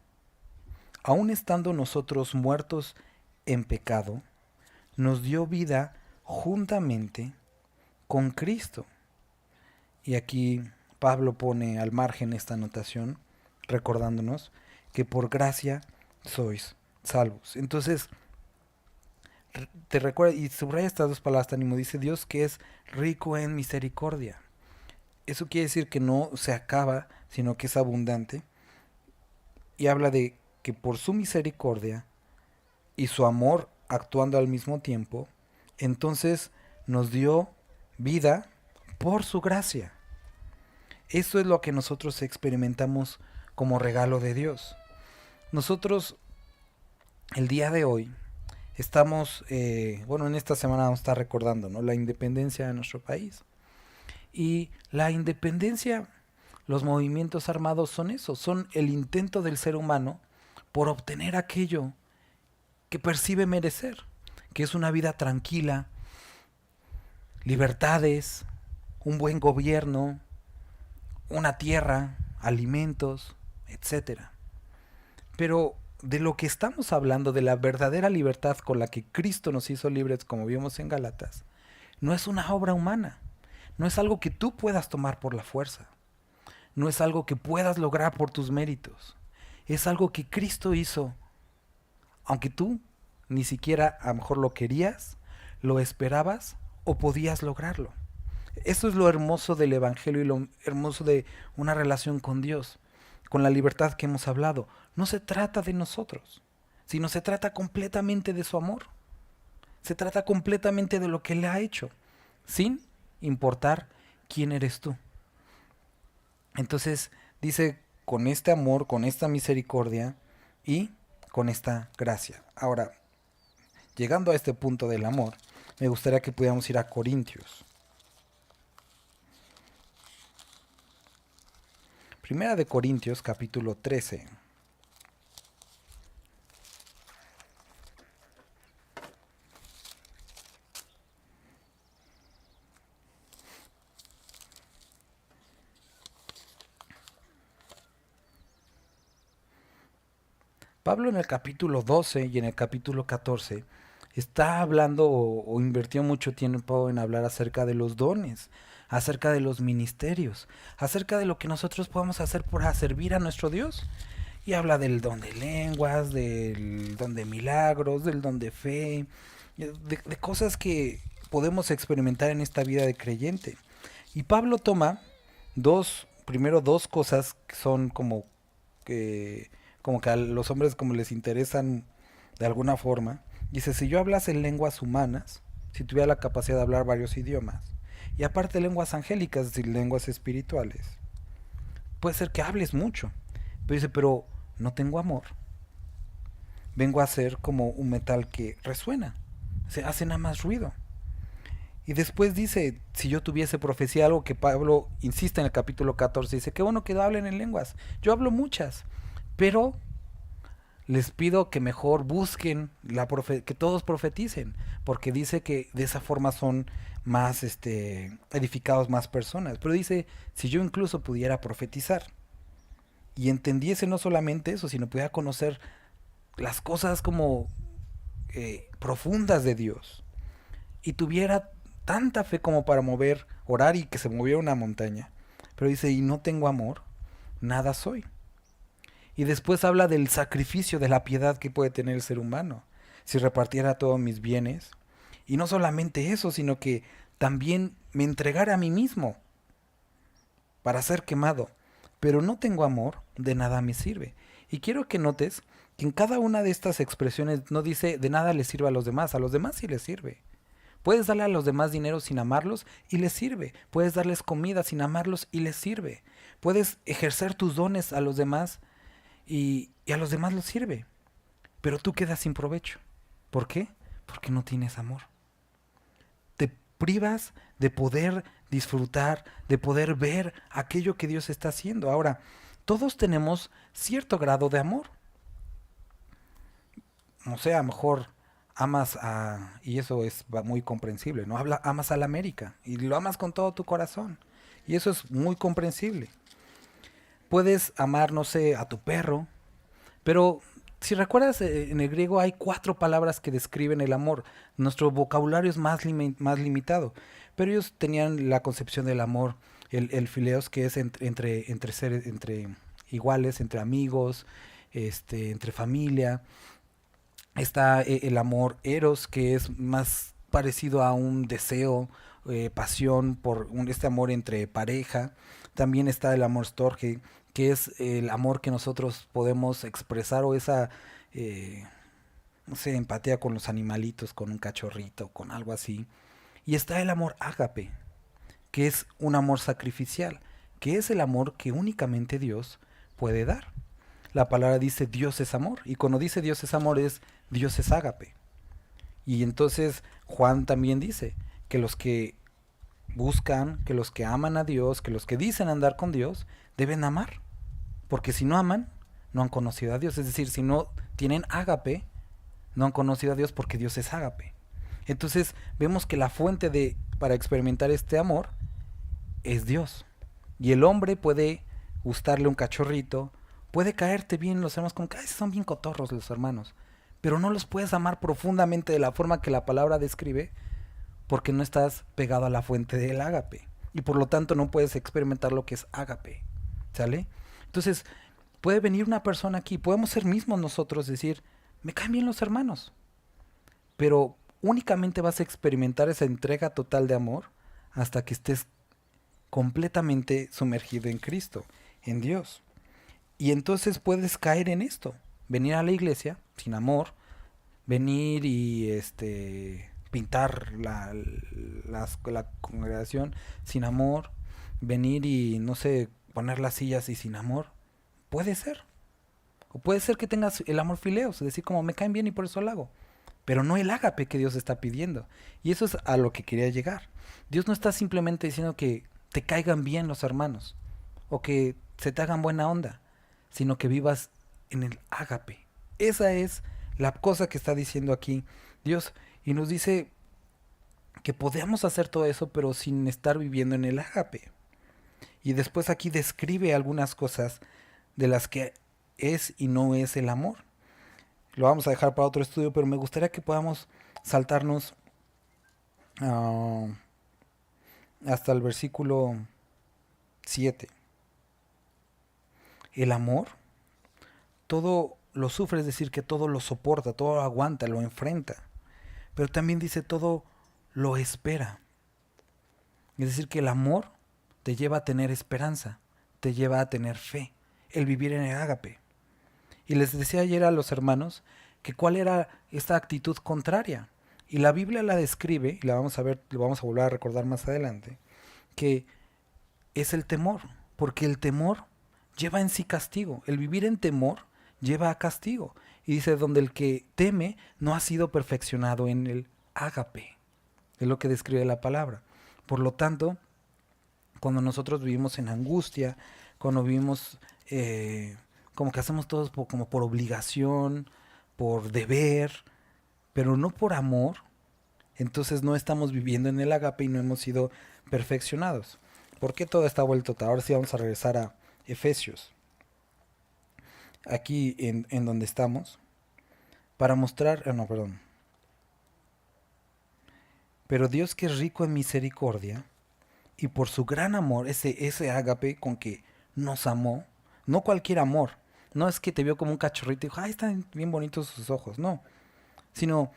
aun estando nosotros muertos en pecado, nos dio vida juntamente con Cristo. Y aquí Pablo pone al margen esta anotación, recordándonos que por gracia sois salvos. Entonces, te recuerda y subraya estas dos palabras tan ánimo. Dice Dios que es rico en misericordia. Eso quiere decir que no se acaba, sino que es abundante. Y habla de que por su misericordia y su amor actuando al mismo tiempo, entonces nos dio vida por su gracia. Eso es lo que nosotros experimentamos como regalo de Dios. Nosotros el día de hoy estamos, en esta semana vamos a estar recordando, ¿no?, la independencia de nuestro país. Y la independencia, los movimientos armados son eso, son el intento del ser humano por obtener aquello que percibe merecer, que es una vida tranquila, libertades, un buen gobierno, una tierra, alimentos, etcétera. Pero de lo que estamos hablando, de la verdadera libertad con la que Cristo nos hizo libres, como vimos en Gálatas, no es una obra humana, no es algo que tú puedas tomar por la fuerza, no es algo que puedas lograr por tus méritos, es algo que Cristo hizo, aunque tú ni siquiera a lo mejor lo querías, lo esperabas o podías lograrlo. Eso es lo hermoso del Evangelio y lo hermoso de una relación con Dios, con la libertad que hemos hablado. No se trata de nosotros, sino se trata completamente de su amor. Se trata completamente de lo que Él ha hecho, sin importar quién eres tú. Entonces dice, con este amor, con esta misericordia y con esta gracia. Ahora, llegando a este punto del amor, me gustaría que pudiéramos ir a Corintios. Primera de Corintios, capítulo 13. Pablo en el capítulo 12 y en el capítulo 14 está hablando o invirtió mucho tiempo en hablar acerca de los dones, acerca de los ministerios, acerca de lo que nosotros podemos hacer para servir a nuestro Dios. Y habla del don de lenguas, del don de milagros, del don de fe, de cosas que podemos experimentar en esta vida de creyente. Y Pablo toma primero dos cosas que son como que a los hombres como les interesan de alguna forma. Dice, si yo hablase en lenguas humanas, si tuviera la capacidad de hablar varios idiomas, y aparte lenguas angélicas, es decir, lenguas espirituales, puede ser que hables mucho. Pero dice, pero no tengo amor. Vengo a ser como un metal que resuena, se hace nada más ruido. Y después dice, si yo tuviese profecía, algo que Pablo insiste en el capítulo 14, dice, qué bueno que hablen en lenguas. Yo hablo muchas, pero les pido que mejor busquen que todos profeticen, porque dice que de esa forma son más edificados más personas. Pero dice, si yo incluso pudiera profetizar y entendiese no solamente eso, sino pudiera conocer las cosas como profundas de Dios, y tuviera tanta fe como para orar y que se moviera una montaña. Pero dice, y no tengo amor, nada soy. Y después habla del sacrificio, de la piedad que puede tener el ser humano. Si repartiera todos mis bienes. Y no solamente eso, sino que también me entregara a mí mismo para ser quemado. Pero no tengo amor, de nada me sirve. Y quiero que notes que en cada una de estas expresiones no dice de nada le sirve a los demás sí les sirve. Puedes darle a los demás dinero sin amarlos y les sirve. Puedes darles comida sin amarlos y les sirve. Puedes ejercer tus dones a los demás y a los demás les sirve. Pero tú quedas sin provecho. ¿Por qué? Porque no tienes amor. Te privas de poder disfrutar, de poder ver aquello que Dios está haciendo. Ahora, todos tenemos cierto grado de amor. No sé, a lo mejor amas y eso es muy comprensible, ¿no? Amas a la América y lo amas con todo tu corazón. Y eso es muy comprensible. Puedes amar, no sé, a tu perro, pero si recuerdas, en el griego hay 4 palabras que describen el amor. Nuestro vocabulario es más limitado, pero ellos tenían la concepción del amor, el fileos, que es entre iguales, entre amigos, entre familia. Está el amor eros, que es más parecido a un deseo, pasión por este amor entre pareja. También está el amor storge, que es el amor que nosotros podemos expresar, o esa, no sé, empatía con los animalitos, con un cachorrito, con algo así. Y está el amor ágape, que es un amor sacrificial, que es el amor que únicamente Dios puede dar. La palabra dice Dios es amor, y cuando dice Dios es amor es Dios es ágape. Y entonces Juan también dice que los que buscan, que los que aman a Dios, que los que dicen andar con Dios, deben amar. Porque si no aman, no han conocido a Dios. Es decir, si no tienen ágape, no han conocido a Dios, porque Dios es ágape. Entonces vemos que la fuente para experimentar este amor es Dios. Y el hombre puede gustarle un cachorrito, puede caerte bien los hermanos, como que son bien cotorros los hermanos, pero no los puedes amar profundamente de la forma que la palabra describe, porque no estás pegado a la fuente del ágape, y por lo tanto no puedes experimentar lo que es ágape, ¿sale? Entonces puede venir una persona aquí, podemos ser mismos nosotros, decir, me caen bien los hermanos, pero únicamente vas a experimentar esa entrega total de amor hasta que estés completamente sumergido en Cristo, en Dios. Y entonces puedes caer en esto, venir a la iglesia sin amor, venir y pintar la congregación sin amor, venir y no sé, poner las sillas y sin amor. Puede ser. O puede ser que tengas el amor fileos, es decir, como me caen bien y por eso lo hago. Pero no el ágape que Dios está pidiendo. Y eso es a lo que quería llegar. Dios no está simplemente diciendo que te caigan bien los hermanos, o que se te hagan buena onda, sino que vivas en el ágape. Esa es la cosa que está diciendo aquí Dios. Y nos dice que podemos hacer todo eso, pero sin estar viviendo en el ágape. Y después aquí describe algunas cosas de las que es y no es el amor. Lo vamos a dejar para otro estudio, pero me gustaría que podamos saltarnos hasta el versículo 7. El amor todo lo sufre, es decir, que todo lo soporta, todo lo aguanta, lo enfrenta. Pero también dice todo lo espera. Es decir, que el amor te lleva a tener esperanza, te lleva a tener fe, el vivir en el ágape. Y les decía ayer a los hermanos que cuál era esta actitud contraria. Y la Biblia la describe, y la vamos a ver, lo vamos a volver a recordar más adelante, que es el temor, porque el temor lleva en sí castigo. El vivir en temor lleva a castigo. Y dice, donde el que teme no ha sido perfeccionado en el ágape. Es lo que describe la palabra. Por lo tanto, cuando nosotros vivimos en angustia, cuando vivimos como que hacemos todo como por obligación, por deber, pero no por amor, entonces no estamos viviendo en el ágape y no hemos sido perfeccionados. ¿Por qué todo está vuelto? Ahora sí vamos a regresar a Efesios. Aquí en donde estamos, para mostrar, Pero Dios, que es rico en misericordia, y por su gran amor, ese ágape con que nos amó, no cualquier amor, no es que te vio como un cachorrito y dijo, ay, están bien bonitos sus ojos, no, sino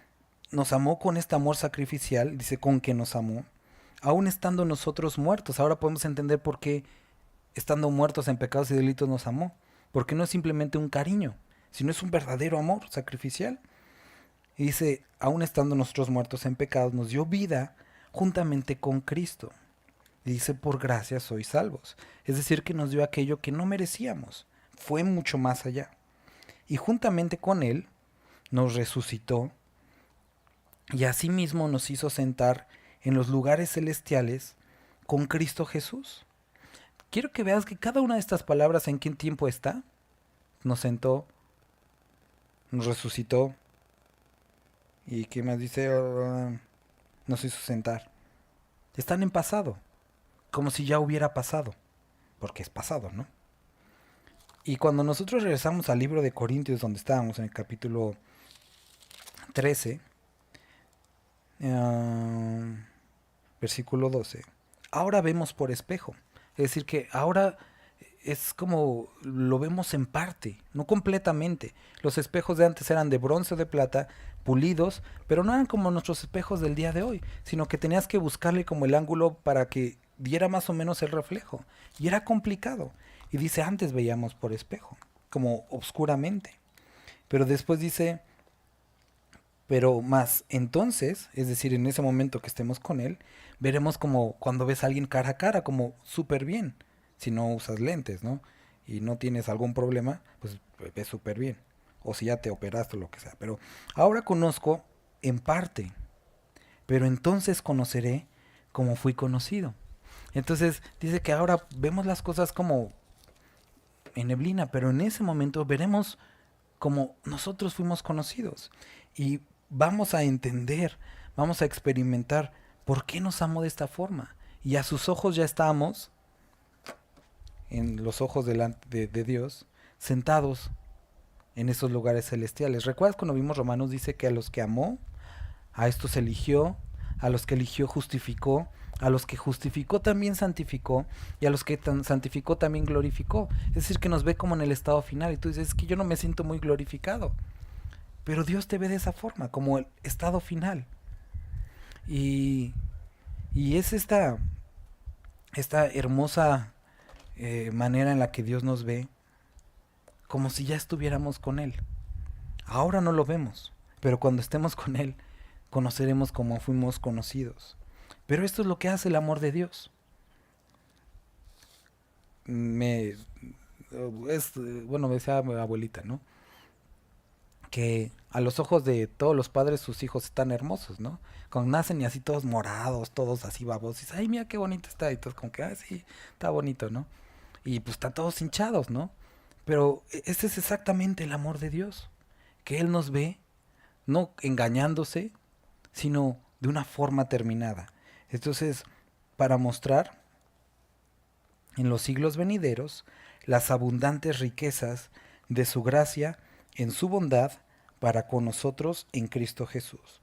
nos amó con este amor sacrificial, dice, con que nos amó, aún estando nosotros muertos. Ahora podemos entender por qué, estando muertos en pecados y delitos, nos amó, porque no es simplemente un cariño, sino es un verdadero amor sacrificial. Y dice, aún estando nosotros muertos en pecados, nos dio vida juntamente con Cristo. Y dice, por gracia sois salvos. Es decir, que nos dio aquello que no merecíamos. Fue mucho más allá. Y juntamente con Él nos resucitó y asimismo nos hizo sentar en los lugares celestiales con Cristo Jesús. Quiero que veas que cada una de estas palabras, ¿en qué tiempo está? Nos sentó, nos resucitó. ¿Y qué más dice? Nos hizo sentar. Están en pasado, como si ya hubiera pasado, porque es pasado, ¿no? Y cuando nosotros regresamos al libro de Corintios, donde estábamos en el capítulo 13, versículo 12, ahora vemos por espejo. Es decir, que ahora es como lo vemos en parte, no completamente. Los espejos de antes eran de bronce o de plata, pulidos, pero no eran como nuestros espejos del día de hoy, sino que tenías que buscarle como el ángulo para que diera más o menos el reflejo. Y era complicado. Y dice, antes veíamos por espejo, como oscuramente. Pero después dice, pero más entonces, es decir, en ese momento que estemos con Él, veremos como cuando ves a alguien cara a cara, como súper bien. Si no usas lentes, ¿no? Y no tienes algún problema, pues ves súper bien. O si ya te operaste o lo que sea. Pero ahora conozco en parte, pero entonces conoceré como fui conocido. Entonces dice que ahora vemos las cosas como en neblina, pero en ese momento veremos como nosotros fuimos conocidos. Y vamos a entender, vamos a experimentar por qué nos amó de esta forma. Y a sus ojos ya estamos, en los ojos delante de Dios, sentados en esos lugares celestiales. ¿Recuerdas cuando vimos Romanos? Dice que a los que amó, a estos eligió, a los que eligió justificó, a los que justificó también santificó, y a los que santificó también glorificó. Es decir, que nos ve como en el estado final. Y tú dices, es que yo no me siento muy glorificado. Pero Dios te ve de esa forma, como el estado final. Y es esta hermosa manera en la que Dios nos ve, como si ya estuviéramos con Él. Ahora no lo vemos, pero cuando estemos con Él, conoceremos como fuimos conocidos. Pero esto es lo que hace el amor de Dios. Bueno, me decía mi abuelita, ¿no? Que a los ojos de todos los padres sus hijos están hermosos, ¿no? Cuando nacen y así todos morados, todos así babosos, y dices, ay, mira qué bonito está, y todos como que, sí, está bonito, ¿no? Y pues están todos hinchados, ¿no? Pero este es exactamente el amor de Dios, que Él nos ve, no engañándose, sino de una forma terminada. Entonces, para mostrar en los siglos venideros las abundantes riquezas de su gracia en su bondad para con nosotros en Cristo Jesús.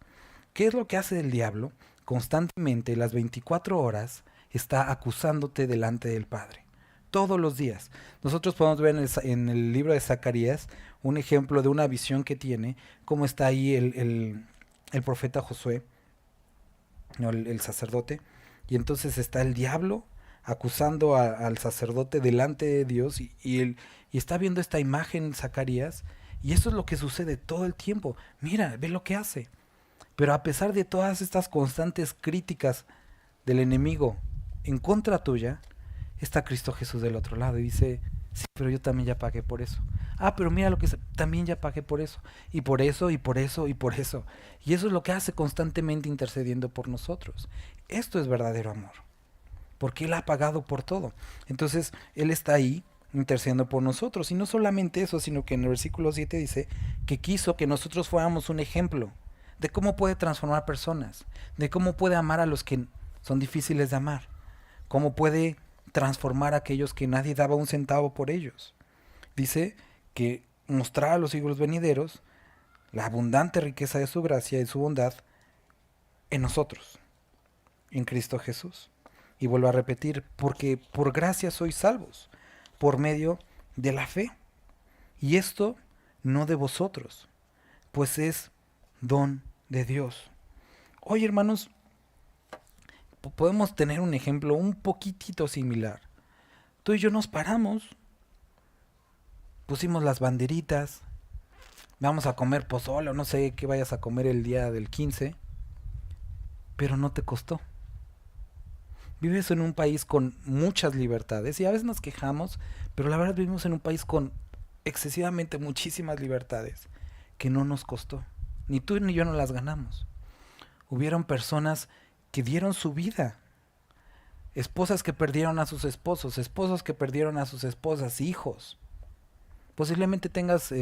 ¿Qué es lo que hace el diablo? Constantemente, las 24 horas, está acusándote delante del Padre. Todos los días. Nosotros podemos ver en el libro de Zacarías un ejemplo de una visión que tiene, cómo está ahí el profeta Josué, no, el sacerdote, y entonces está el diablo acusando al sacerdote delante de Dios, y está viendo esta imagen Zacarías, y eso es lo que sucede todo el tiempo. Mira, ve lo que hace. Pero a pesar de todas estas constantes críticas del enemigo en contra tuya, está Cristo Jesús del otro lado y dice, sí, pero yo también ya pagué por eso. Ah, pero mira lo que también ya pagué por eso. Y por eso, y por eso, y por eso. Y eso es lo que hace constantemente intercediendo por nosotros. Esto es verdadero amor. Porque Él ha pagado por todo. Entonces, Él está ahí intercediendo por nosotros. Y no solamente eso, sino que en el versículo 7 dice que quiso que nosotros fuéramos un ejemplo de cómo puede transformar personas, de cómo puede amar a los que son difíciles de amar, cómo puede transformar a aquellos que nadie daba un centavo por ellos. Dice que mostrar a los siglos venideros la abundante riqueza de su gracia y su bondad en nosotros. en Cristo Jesús. Y vuelvo a repetir, porque por gracia sois salvos, por medio de la fe. Y esto no de vosotros, pues es don de Dios. Hoy, hermanos, podemos tener un ejemplo un poquitito similar. Tú y yo nos paramos, pusimos las banderitas, vamos a comer pozole o no sé qué vayas a comer el día del 15, pero no te costó. Vives en un país con muchas libertades y a veces nos quejamos, pero la verdad vivimos en un país con excesivamente muchísimas libertades que no nos costó. Ni tú ni yo no las ganamos. Hubieron personas que dieron su vida, esposas que perdieron a sus esposos, esposos que perdieron a sus esposas, hijos. Posiblemente tengas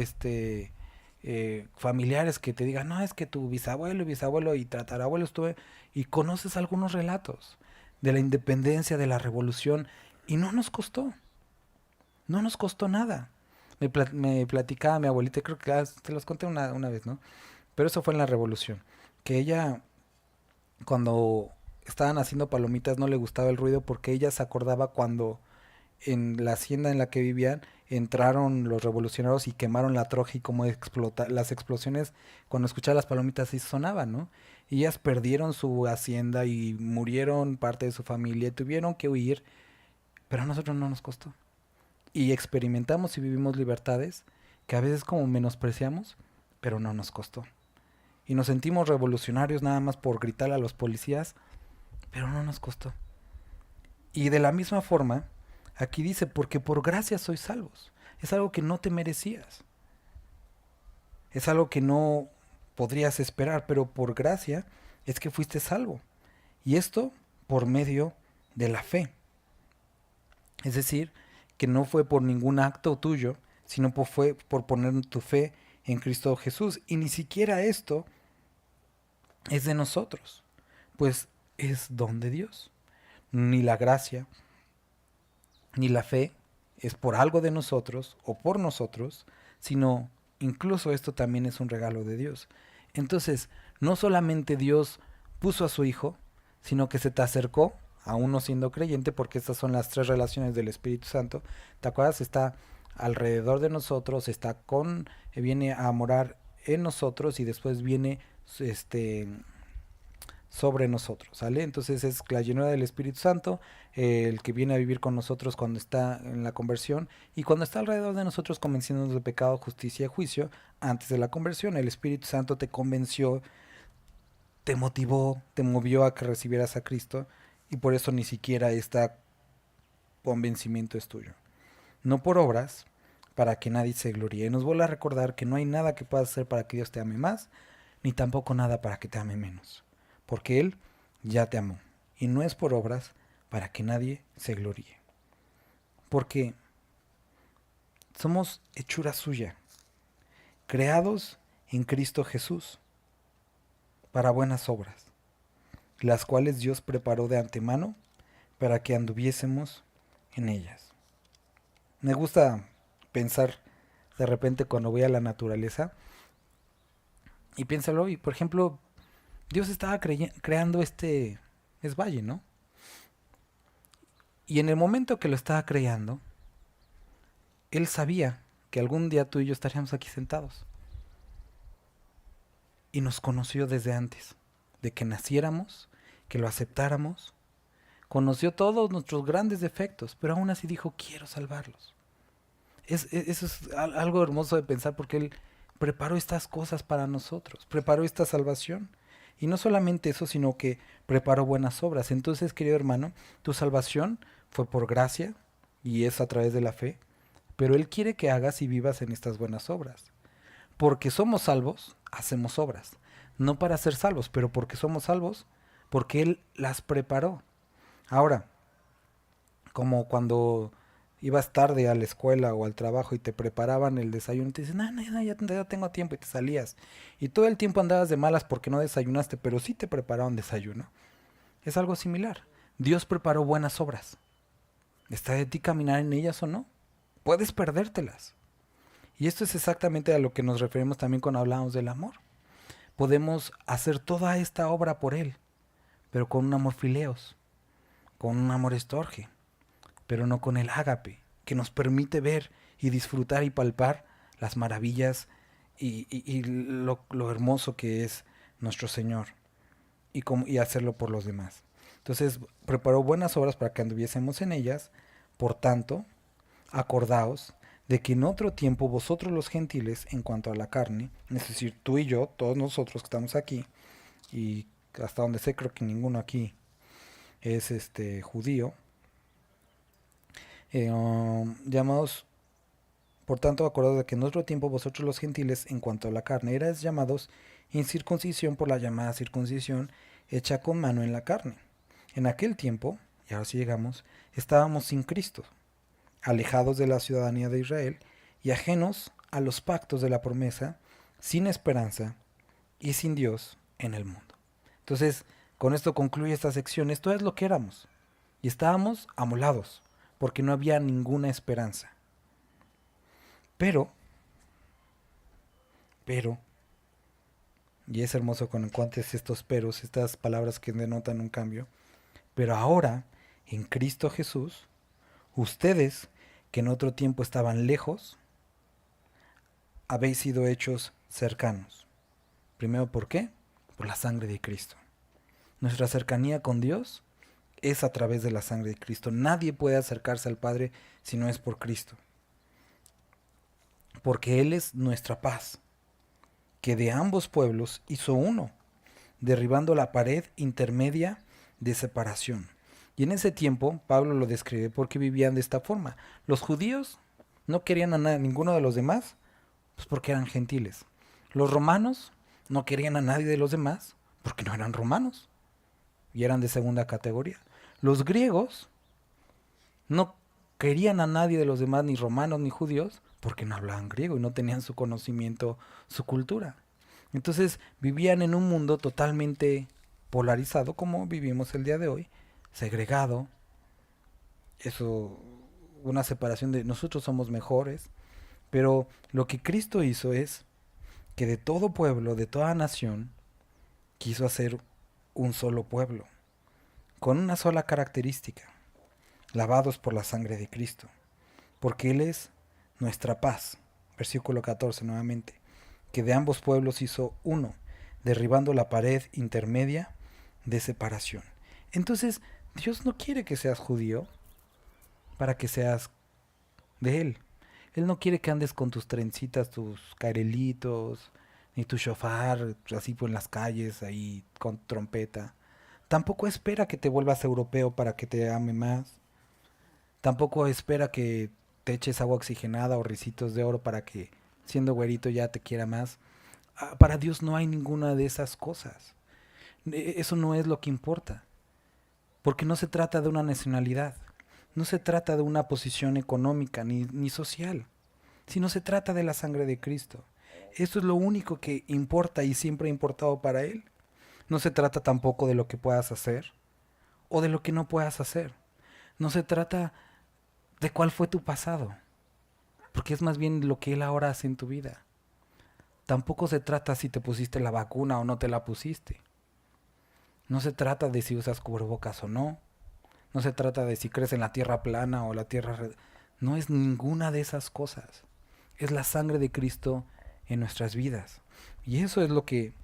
familiares que te digan, no, es que tu bisabuelo y tatarabuelo estuve, y conoces algunos relatos de la independencia, de la revolución, y no nos costó nada. Me platicaba mi abuelita, creo que te los conté una vez, ¿no? Pero eso fue en la revolución, que ella, cuando estaban haciendo palomitas, no le gustaba el ruido porque ella se acordaba cuando en la hacienda en la que vivían entraron los revolucionarios y quemaron la troja y como las explosiones cuando escuchaban las palomitas sí sonaban, ¿no? Y ellas perdieron su hacienda y murieron parte de su familia y tuvieron que huir, pero a nosotros no nos costó. Y experimentamos y vivimos libertades que a veces como menospreciamos, pero no nos costó. Y nos sentimos revolucionarios nada más por gritarle a los policías, pero no nos costó. Y de la misma forma, aquí dice, porque por gracia sois salvos. Es algo que no te merecías. Es algo que no podrías esperar, pero por gracia es que fuiste salvo. Y esto por medio de la fe. Es decir, que no fue por ningún acto tuyo, sino fue por poner tu fe en Cristo Jesús. Y ni siquiera esto es de nosotros, pues es don de Dios. Ni la gracia, ni la fe es por algo de nosotros o por nosotros, sino incluso esto también es un regalo de Dios. Entonces, no solamente Dios puso a su Hijo, sino que se te acercó, aún no siendo creyente, porque estas son las tres relaciones del Espíritu Santo. ¿Te acuerdas? Está alrededor de nosotros, viene a morar en nosotros y después viene sobre nosotros, ¿sale? Entonces es la llenura del Espíritu Santo, el que viene a vivir con nosotros cuando está en la conversión y cuando está alrededor de nosotros convenciéndonos de pecado, justicia y juicio. Antes de la conversión, el Espíritu Santo te convenció, te motivó, te movió a que recibieras a Cristo y por eso ni siquiera este convencimiento es tuyo. No por obras, para que nadie se gloríe. Y nos vuelve a recordar que no hay nada que puedas hacer para que Dios te ame más, ni tampoco nada para que te ame menos. Porque Él ya te amó. Y no es por obras para que nadie se gloríe. Porque somos hechura suya, creados en Cristo Jesús para buenas obras, las cuales Dios preparó de antemano para que anduviésemos en ellas. Me gusta pensar de repente cuando voy a la naturaleza y piénsalo, y por ejemplo, Dios estaba creando es valle, ¿no? Y en el momento que lo estaba creando, Él sabía que algún día tú y yo estaríamos aquí sentados. Y nos conoció desde antes de que naciéramos, que lo aceptáramos. Conoció todos nuestros grandes defectos, pero aún así dijo, quiero salvarlos. Eso es algo hermoso de pensar porque Él preparó estas cosas para nosotros, preparó esta salvación. Y no solamente eso, sino que preparó buenas obras. Entonces, querido hermano, tu salvación fue por gracia y es a través de la fe, pero Él quiere que hagas y vivas en estas buenas obras. Porque somos salvos, hacemos obras. No para ser salvos, pero porque somos salvos, porque Él las preparó. Ahora, como cuando ibas tarde a la escuela o al trabajo y te preparaban el desayuno y te dicen, no, ya tengo tiempo y te salías. Y todo el tiempo andabas de malas porque no desayunaste, pero sí te prepararon desayuno. Es algo similar. Dios preparó buenas obras. ¿Está de ti caminar en ellas o no? Puedes perdértelas. Y esto es exactamente a lo que nos referimos también cuando hablamos del amor. Podemos hacer toda esta obra por Él, pero con un amor fileos, con un amor estorge, pero no con el ágape, que nos permite ver y disfrutar y palpar las maravillas y lo hermoso que es nuestro Señor y hacerlo por los demás. Entonces preparó buenas obras para que anduviésemos en ellas. Por tanto, acordaos de que en otro tiempo vosotros los gentiles, en cuanto a la carne, es decir, tú y yo, todos nosotros que estamos aquí, y hasta donde sé creo que ninguno aquí es judío, llamados, por tanto, acordaos de que en otro tiempo vosotros los gentiles, en cuanto a la carne, erais llamados incircuncisión por la llamada circuncisión hecha con mano en la carne. En aquel tiempo, y ahora sí llegamos, estábamos sin Cristo, alejados de la ciudadanía de Israel y ajenos a los pactos de la promesa, sin esperanza y sin Dios en el mundo. Entonces, con esto concluye esta sección. Esto es lo que éramos. Y estábamos amolados, porque no había ninguna esperanza. Pero, y es hermoso cuando encuentres estos peros, estas palabras que denotan un cambio, pero ahora, en Cristo Jesús, ustedes, que en otro tiempo estaban lejos, habéis sido hechos cercanos. Primero, ¿por qué? Por la sangre de Cristo. Nuestra cercanía con Dios es a través de la sangre de Cristo. Nadie puede acercarse al Padre si no es por Cristo. Porque Él es nuestra paz, que de ambos pueblos hizo uno, derribando la pared intermedia de separación. Y en ese tiempo Pablo lo describe porque vivían de esta forma. Los judíos no querían a ninguno de los demás, pues porque eran gentiles. Los romanos no querían a nadie de los demás porque no eran romanos y eran de segunda categoría. Los griegos no querían a nadie de los demás, ni romanos ni judíos, porque no hablaban griego y no tenían su conocimiento, su cultura. Entonces vivían en un mundo totalmente polarizado como vivimos el día de hoy, segregado, eso, una separación de nosotros somos mejores, pero lo que Cristo hizo es que de todo pueblo, de toda nación, quiso hacer un solo pueblo, con una sola característica, lavados por la sangre de Cristo, porque Él es nuestra paz. Versículo 14 nuevamente, que de ambos pueblos hizo uno, derribando la pared intermedia de separación. Entonces, Dios no quiere que seas judío para que seas de Él. Él no quiere que andes con tus trencitas, tus carelitos, ni tu shofar, así por en las calles, ahí con trompeta. Tampoco espera que te vuelvas europeo para que te ame más. Tampoco espera que te eches agua oxigenada o ricitos de oro para que, siendo güerito, ya te quiera más. Para Dios no hay ninguna de esas cosas. Eso no es lo que importa. Porque no se trata de una nacionalidad. No se trata de una posición económica ni social. Sino se trata de la sangre de Cristo. Esto es lo único que importa y siempre ha importado para Él. No se trata tampoco de lo que puedas hacer o de lo que no puedas hacer. No se trata de cuál fue tu pasado, porque es más bien lo que Él ahora hace en tu vida. Tampoco se trata si te pusiste la vacuna o no te la pusiste. No se trata de si usas cubrebocas o no. No se trata de si crees en la tierra plana o la tierra... No es ninguna de esas cosas. Es la sangre de Cristo en nuestras vidas. Y eso es lo que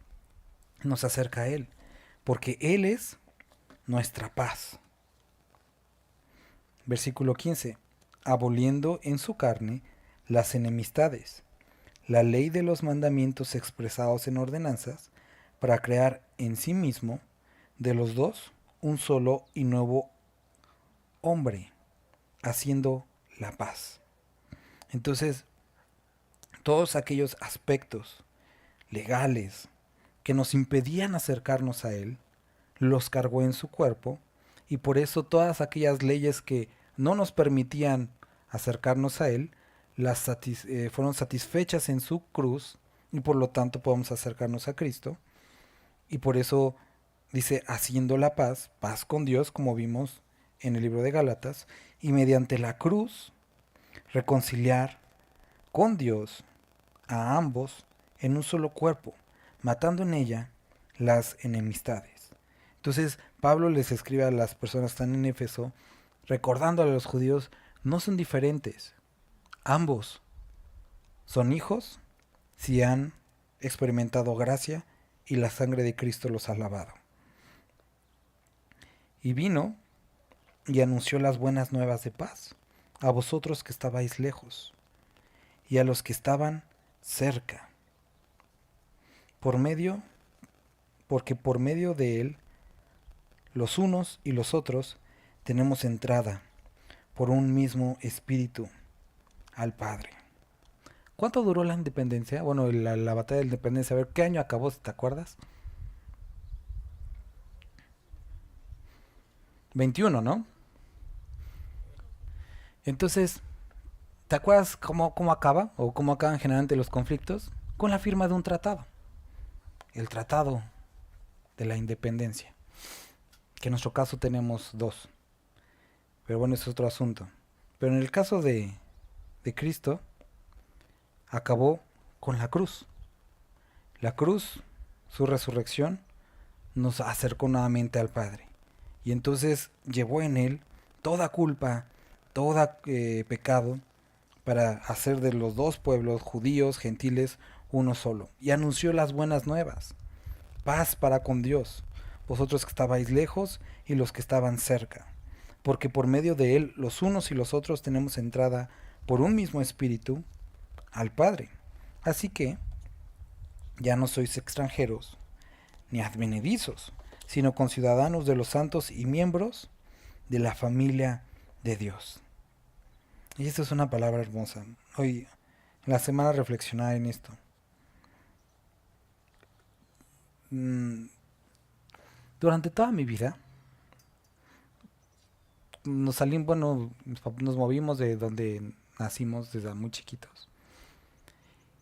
nos acerca a Él, porque Él es nuestra paz. Versículo 15. Aboliendo en su carne las enemistades, la ley de los mandamientos expresados en ordenanzas, para crear en sí mismo de los dos un solo y nuevo hombre, haciendo la paz. Entonces, todos aquellos aspectos legales que nos impedían acercarnos a Él, los cargó en su cuerpo, y por eso todas aquellas leyes que no nos permitían acercarnos a Él, fueron satisfechas en su cruz, y por lo tanto podemos acercarnos a Cristo. Y por eso dice, haciendo la paz, paz con Dios, como vimos en el libro de Gálatas, y mediante la cruz reconciliar con Dios a ambos en un solo cuerpo, matando en ella las enemistades. Entonces Pablo les escribe a las personas que están en Éfeso, recordando a los judíos, no son diferentes. Ambos son hijos si han experimentado gracia y la sangre de Cristo los ha lavado. Y vino y anunció las buenas nuevas de paz a vosotros que estabais lejos y a los que estaban cerca. Porque por medio de él, los unos y los otros tenemos entrada por un mismo espíritu al Padre. ¿Cuánto duró la independencia? Bueno, la batalla de la independencia. A ver, ¿qué año acabó, si te acuerdas? 21, ¿no? Entonces, ¿te acuerdas cómo acaba? ¿O cómo acaban generalmente los conflictos? Con la firma de un tratado. El tratado de la independencia. Que en nuestro caso tenemos 2. Pero bueno, ese es otro asunto. Pero en el caso de Cristo, acabó con la cruz. La cruz, su resurrección, nos acercó nuevamente al Padre. Y entonces llevó en él toda culpa, todo pecado, para hacer de los 2 pueblos, judíos, gentiles, uno solo. Y anunció las buenas nuevas. Paz para con Dios, vosotros que estabais lejos y los que estaban cerca. Porque por medio de él, los unos y los otros tenemos entrada por un mismo espíritu al Padre. Así que ya no sois extranjeros ni advenedizos, sino conciudadanos de los santos y miembros de la familia de Dios. Y esta es una palabra hermosa. Hoy, en la semana, reflexionaba en esto. Durante toda mi vida, nos movimos de donde nacimos desde muy chiquitos.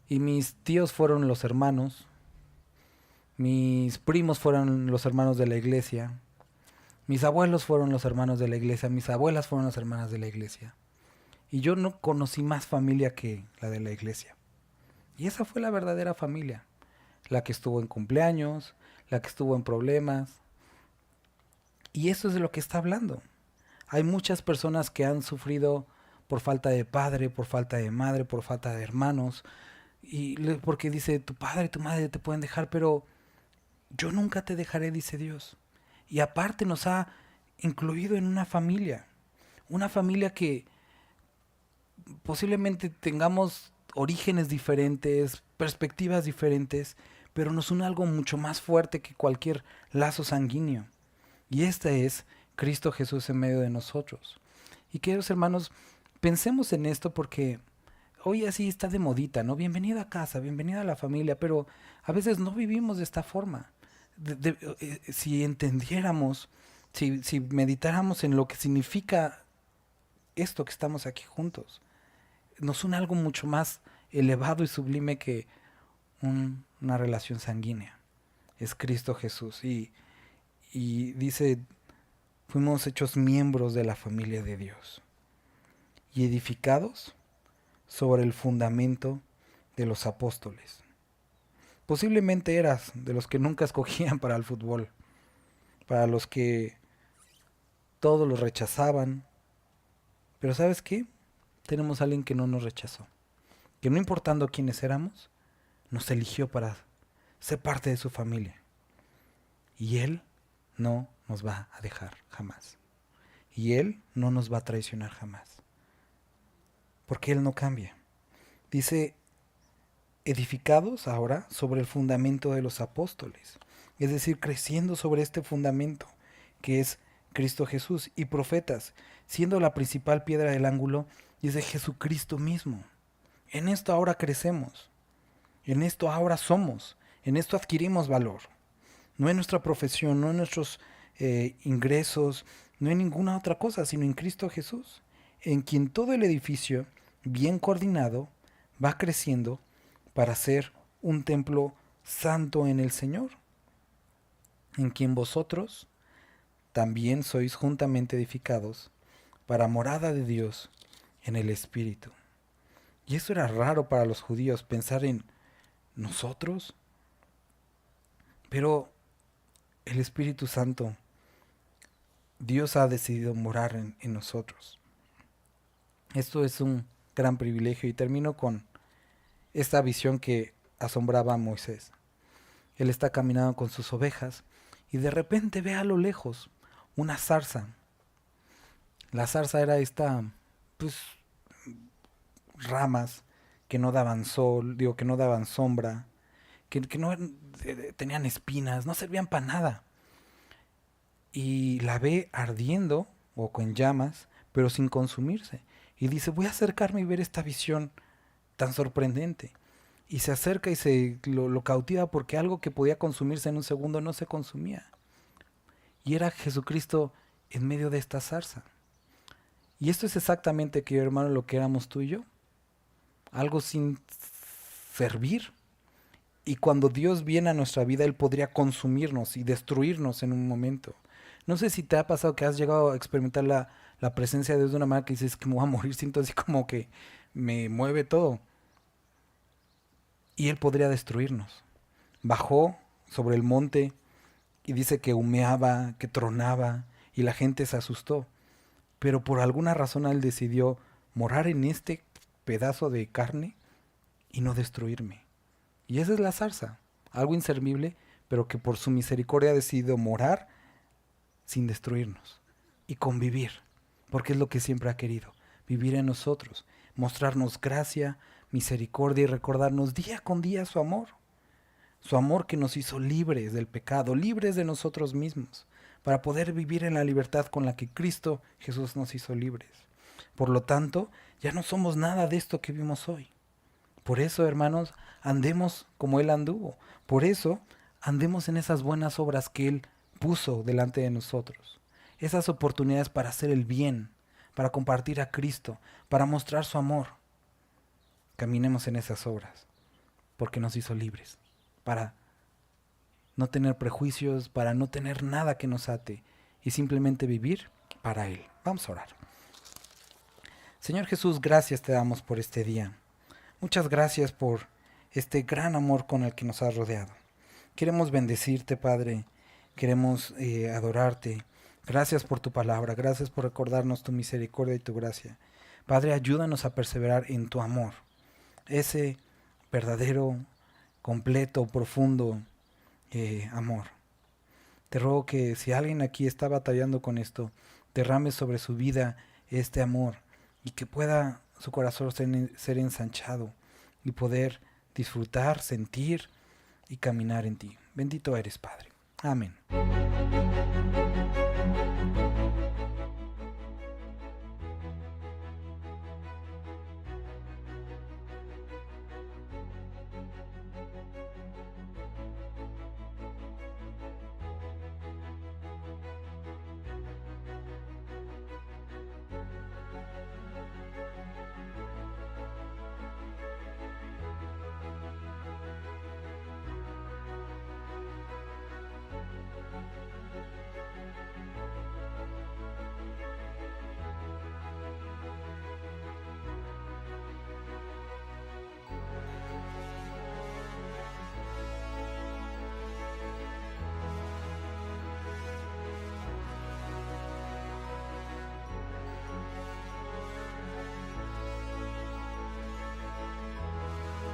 Y mis tíos fueron los hermanos, mis primos fueron los hermanos de la iglesia, mis abuelos fueron los hermanos de la iglesia, mis abuelas fueron las hermanas de la iglesia. Y yo no conocí más familia que la de la iglesia. Y esa fue la verdadera familia. La que estuvo en cumpleaños, la que estuvo en problemas. Y eso es de lo que está hablando. Hay muchas personas que han sufrido por falta de padre, por falta de madre, por falta de hermanos. Porque dice, tu padre y tu madre te pueden dejar, pero yo nunca te dejaré, dice Dios. Y aparte nos ha incluido en una familia que posiblemente tengamos orígenes diferentes, perspectivas diferentes, pero nos une algo mucho más fuerte que cualquier lazo sanguíneo. Y este es Cristo Jesús en medio de nosotros. Y queridos hermanos, pensemos en esto porque hoy así está de modita, ¿no? Bienvenido a casa, bienvenido a la familia, pero a veces no vivimos de esta forma. Si entendiéramos, si meditáramos en lo que significa esto que estamos aquí juntos, nos une algo mucho más elevado y sublime que una relación sanguínea. Es Cristo Jesús. Y dice, fuimos hechos miembros de la familia de Dios y edificados sobre el fundamento de los apóstoles. Posiblemente eras de los que nunca escogían para el fútbol, para los que todos los rechazaban. Pero ¿sabes qué? Tenemos a alguien que no nos rechazó, que no importando quiénes éramos, nos eligió para ser parte de su familia. Y Él no nos va a dejar jamás. Y Él no nos va a traicionar jamás. Porque Él no cambia. Dice, edificados ahora sobre el fundamento de los apóstoles. Es decir, creciendo sobre este fundamento que es Cristo Jesús, y profetas, siendo la principal piedra del ángulo, dice Jesucristo mismo. En esto ahora crecemos. En esto ahora somos. En esto adquirimos valor. No en nuestra profesión, no en nuestros ingresos, no en ninguna otra cosa, sino en Cristo Jesús, en quien todo el edificio, bien coordinado, va creciendo para ser un templo santo en el Señor, en quien vosotros también sois juntamente edificados para morada de Dios en el Espíritu. Y eso era raro para los judíos, pensar en nosotros. Pero el Espíritu Santo, Dios ha decidido morar en nosotros. Esto es un gran privilegio y termino con esta visión que asombraba a Moisés. Él está caminando con sus ovejas y de repente ve a lo lejos una zarza. La zarza era ramas que no daban sol, que no daban sombra, que no tenían espinas, no servían para nada. Y la ve ardiendo o con llamas, pero sin consumirse. Y dice, voy a acercarme y ver esta visión tan sorprendente. Y se acerca y lo cautiva porque algo que podía consumirse en un segundo no se consumía. Y era Jesucristo en medio de esta zarza. Y esto es exactamente, querido hermano, lo que éramos tú y yo. Algo sin servir. Y cuando Dios viene a nuestra vida, Él podría consumirnos y destruirnos en un momento. No sé si te ha pasado que has llegado a experimentar la presencia de Dios de una manera que dices que me voy a morir, siento así como que me mueve todo. Y Él podría destruirnos. Bajó sobre el monte y dice que humeaba, que tronaba y la gente se asustó. Pero por alguna razón Él decidió morar en este pedazo de carne y no destruirme. Y esa es la zarza, algo inservible, pero que por su misericordia ha decidido morar sin destruirnos y convivir, porque es lo que siempre ha querido, vivir en nosotros, mostrarnos gracia, misericordia y recordarnos día con día su amor que nos hizo libres del pecado, libres de nosotros mismos, para poder vivir en la libertad con la que Cristo Jesús nos hizo libres. Por lo tanto, ya no somos nada de esto que vimos hoy. Por eso, hermanos, andemos como Él anduvo. Por eso, andemos en esas buenas obras que Él puso delante de nosotros. Esas oportunidades para hacer el bien, para compartir a Cristo, para mostrar su amor. Caminemos en esas obras, porque nos hizo libres, para no tener prejuicios, para no tener nada que nos ate y simplemente vivir para Él. Vamos a orar. Señor Jesús, gracias te damos por este día. Muchas gracias por este gran amor con el que nos has rodeado. Queremos bendecirte, Padre. Queremos adorarte. Gracias por tu palabra. Gracias por recordarnos tu misericordia y tu gracia. Padre, ayúdanos a perseverar en tu amor. Ese verdadero, completo, profundo amor. Te ruego que si alguien aquí está batallando con esto, derrame sobre su vida este amor y que pueda su corazón ser ensanchado y poder disfrutar, sentir y caminar en ti. Bendito eres, Padre. Amén.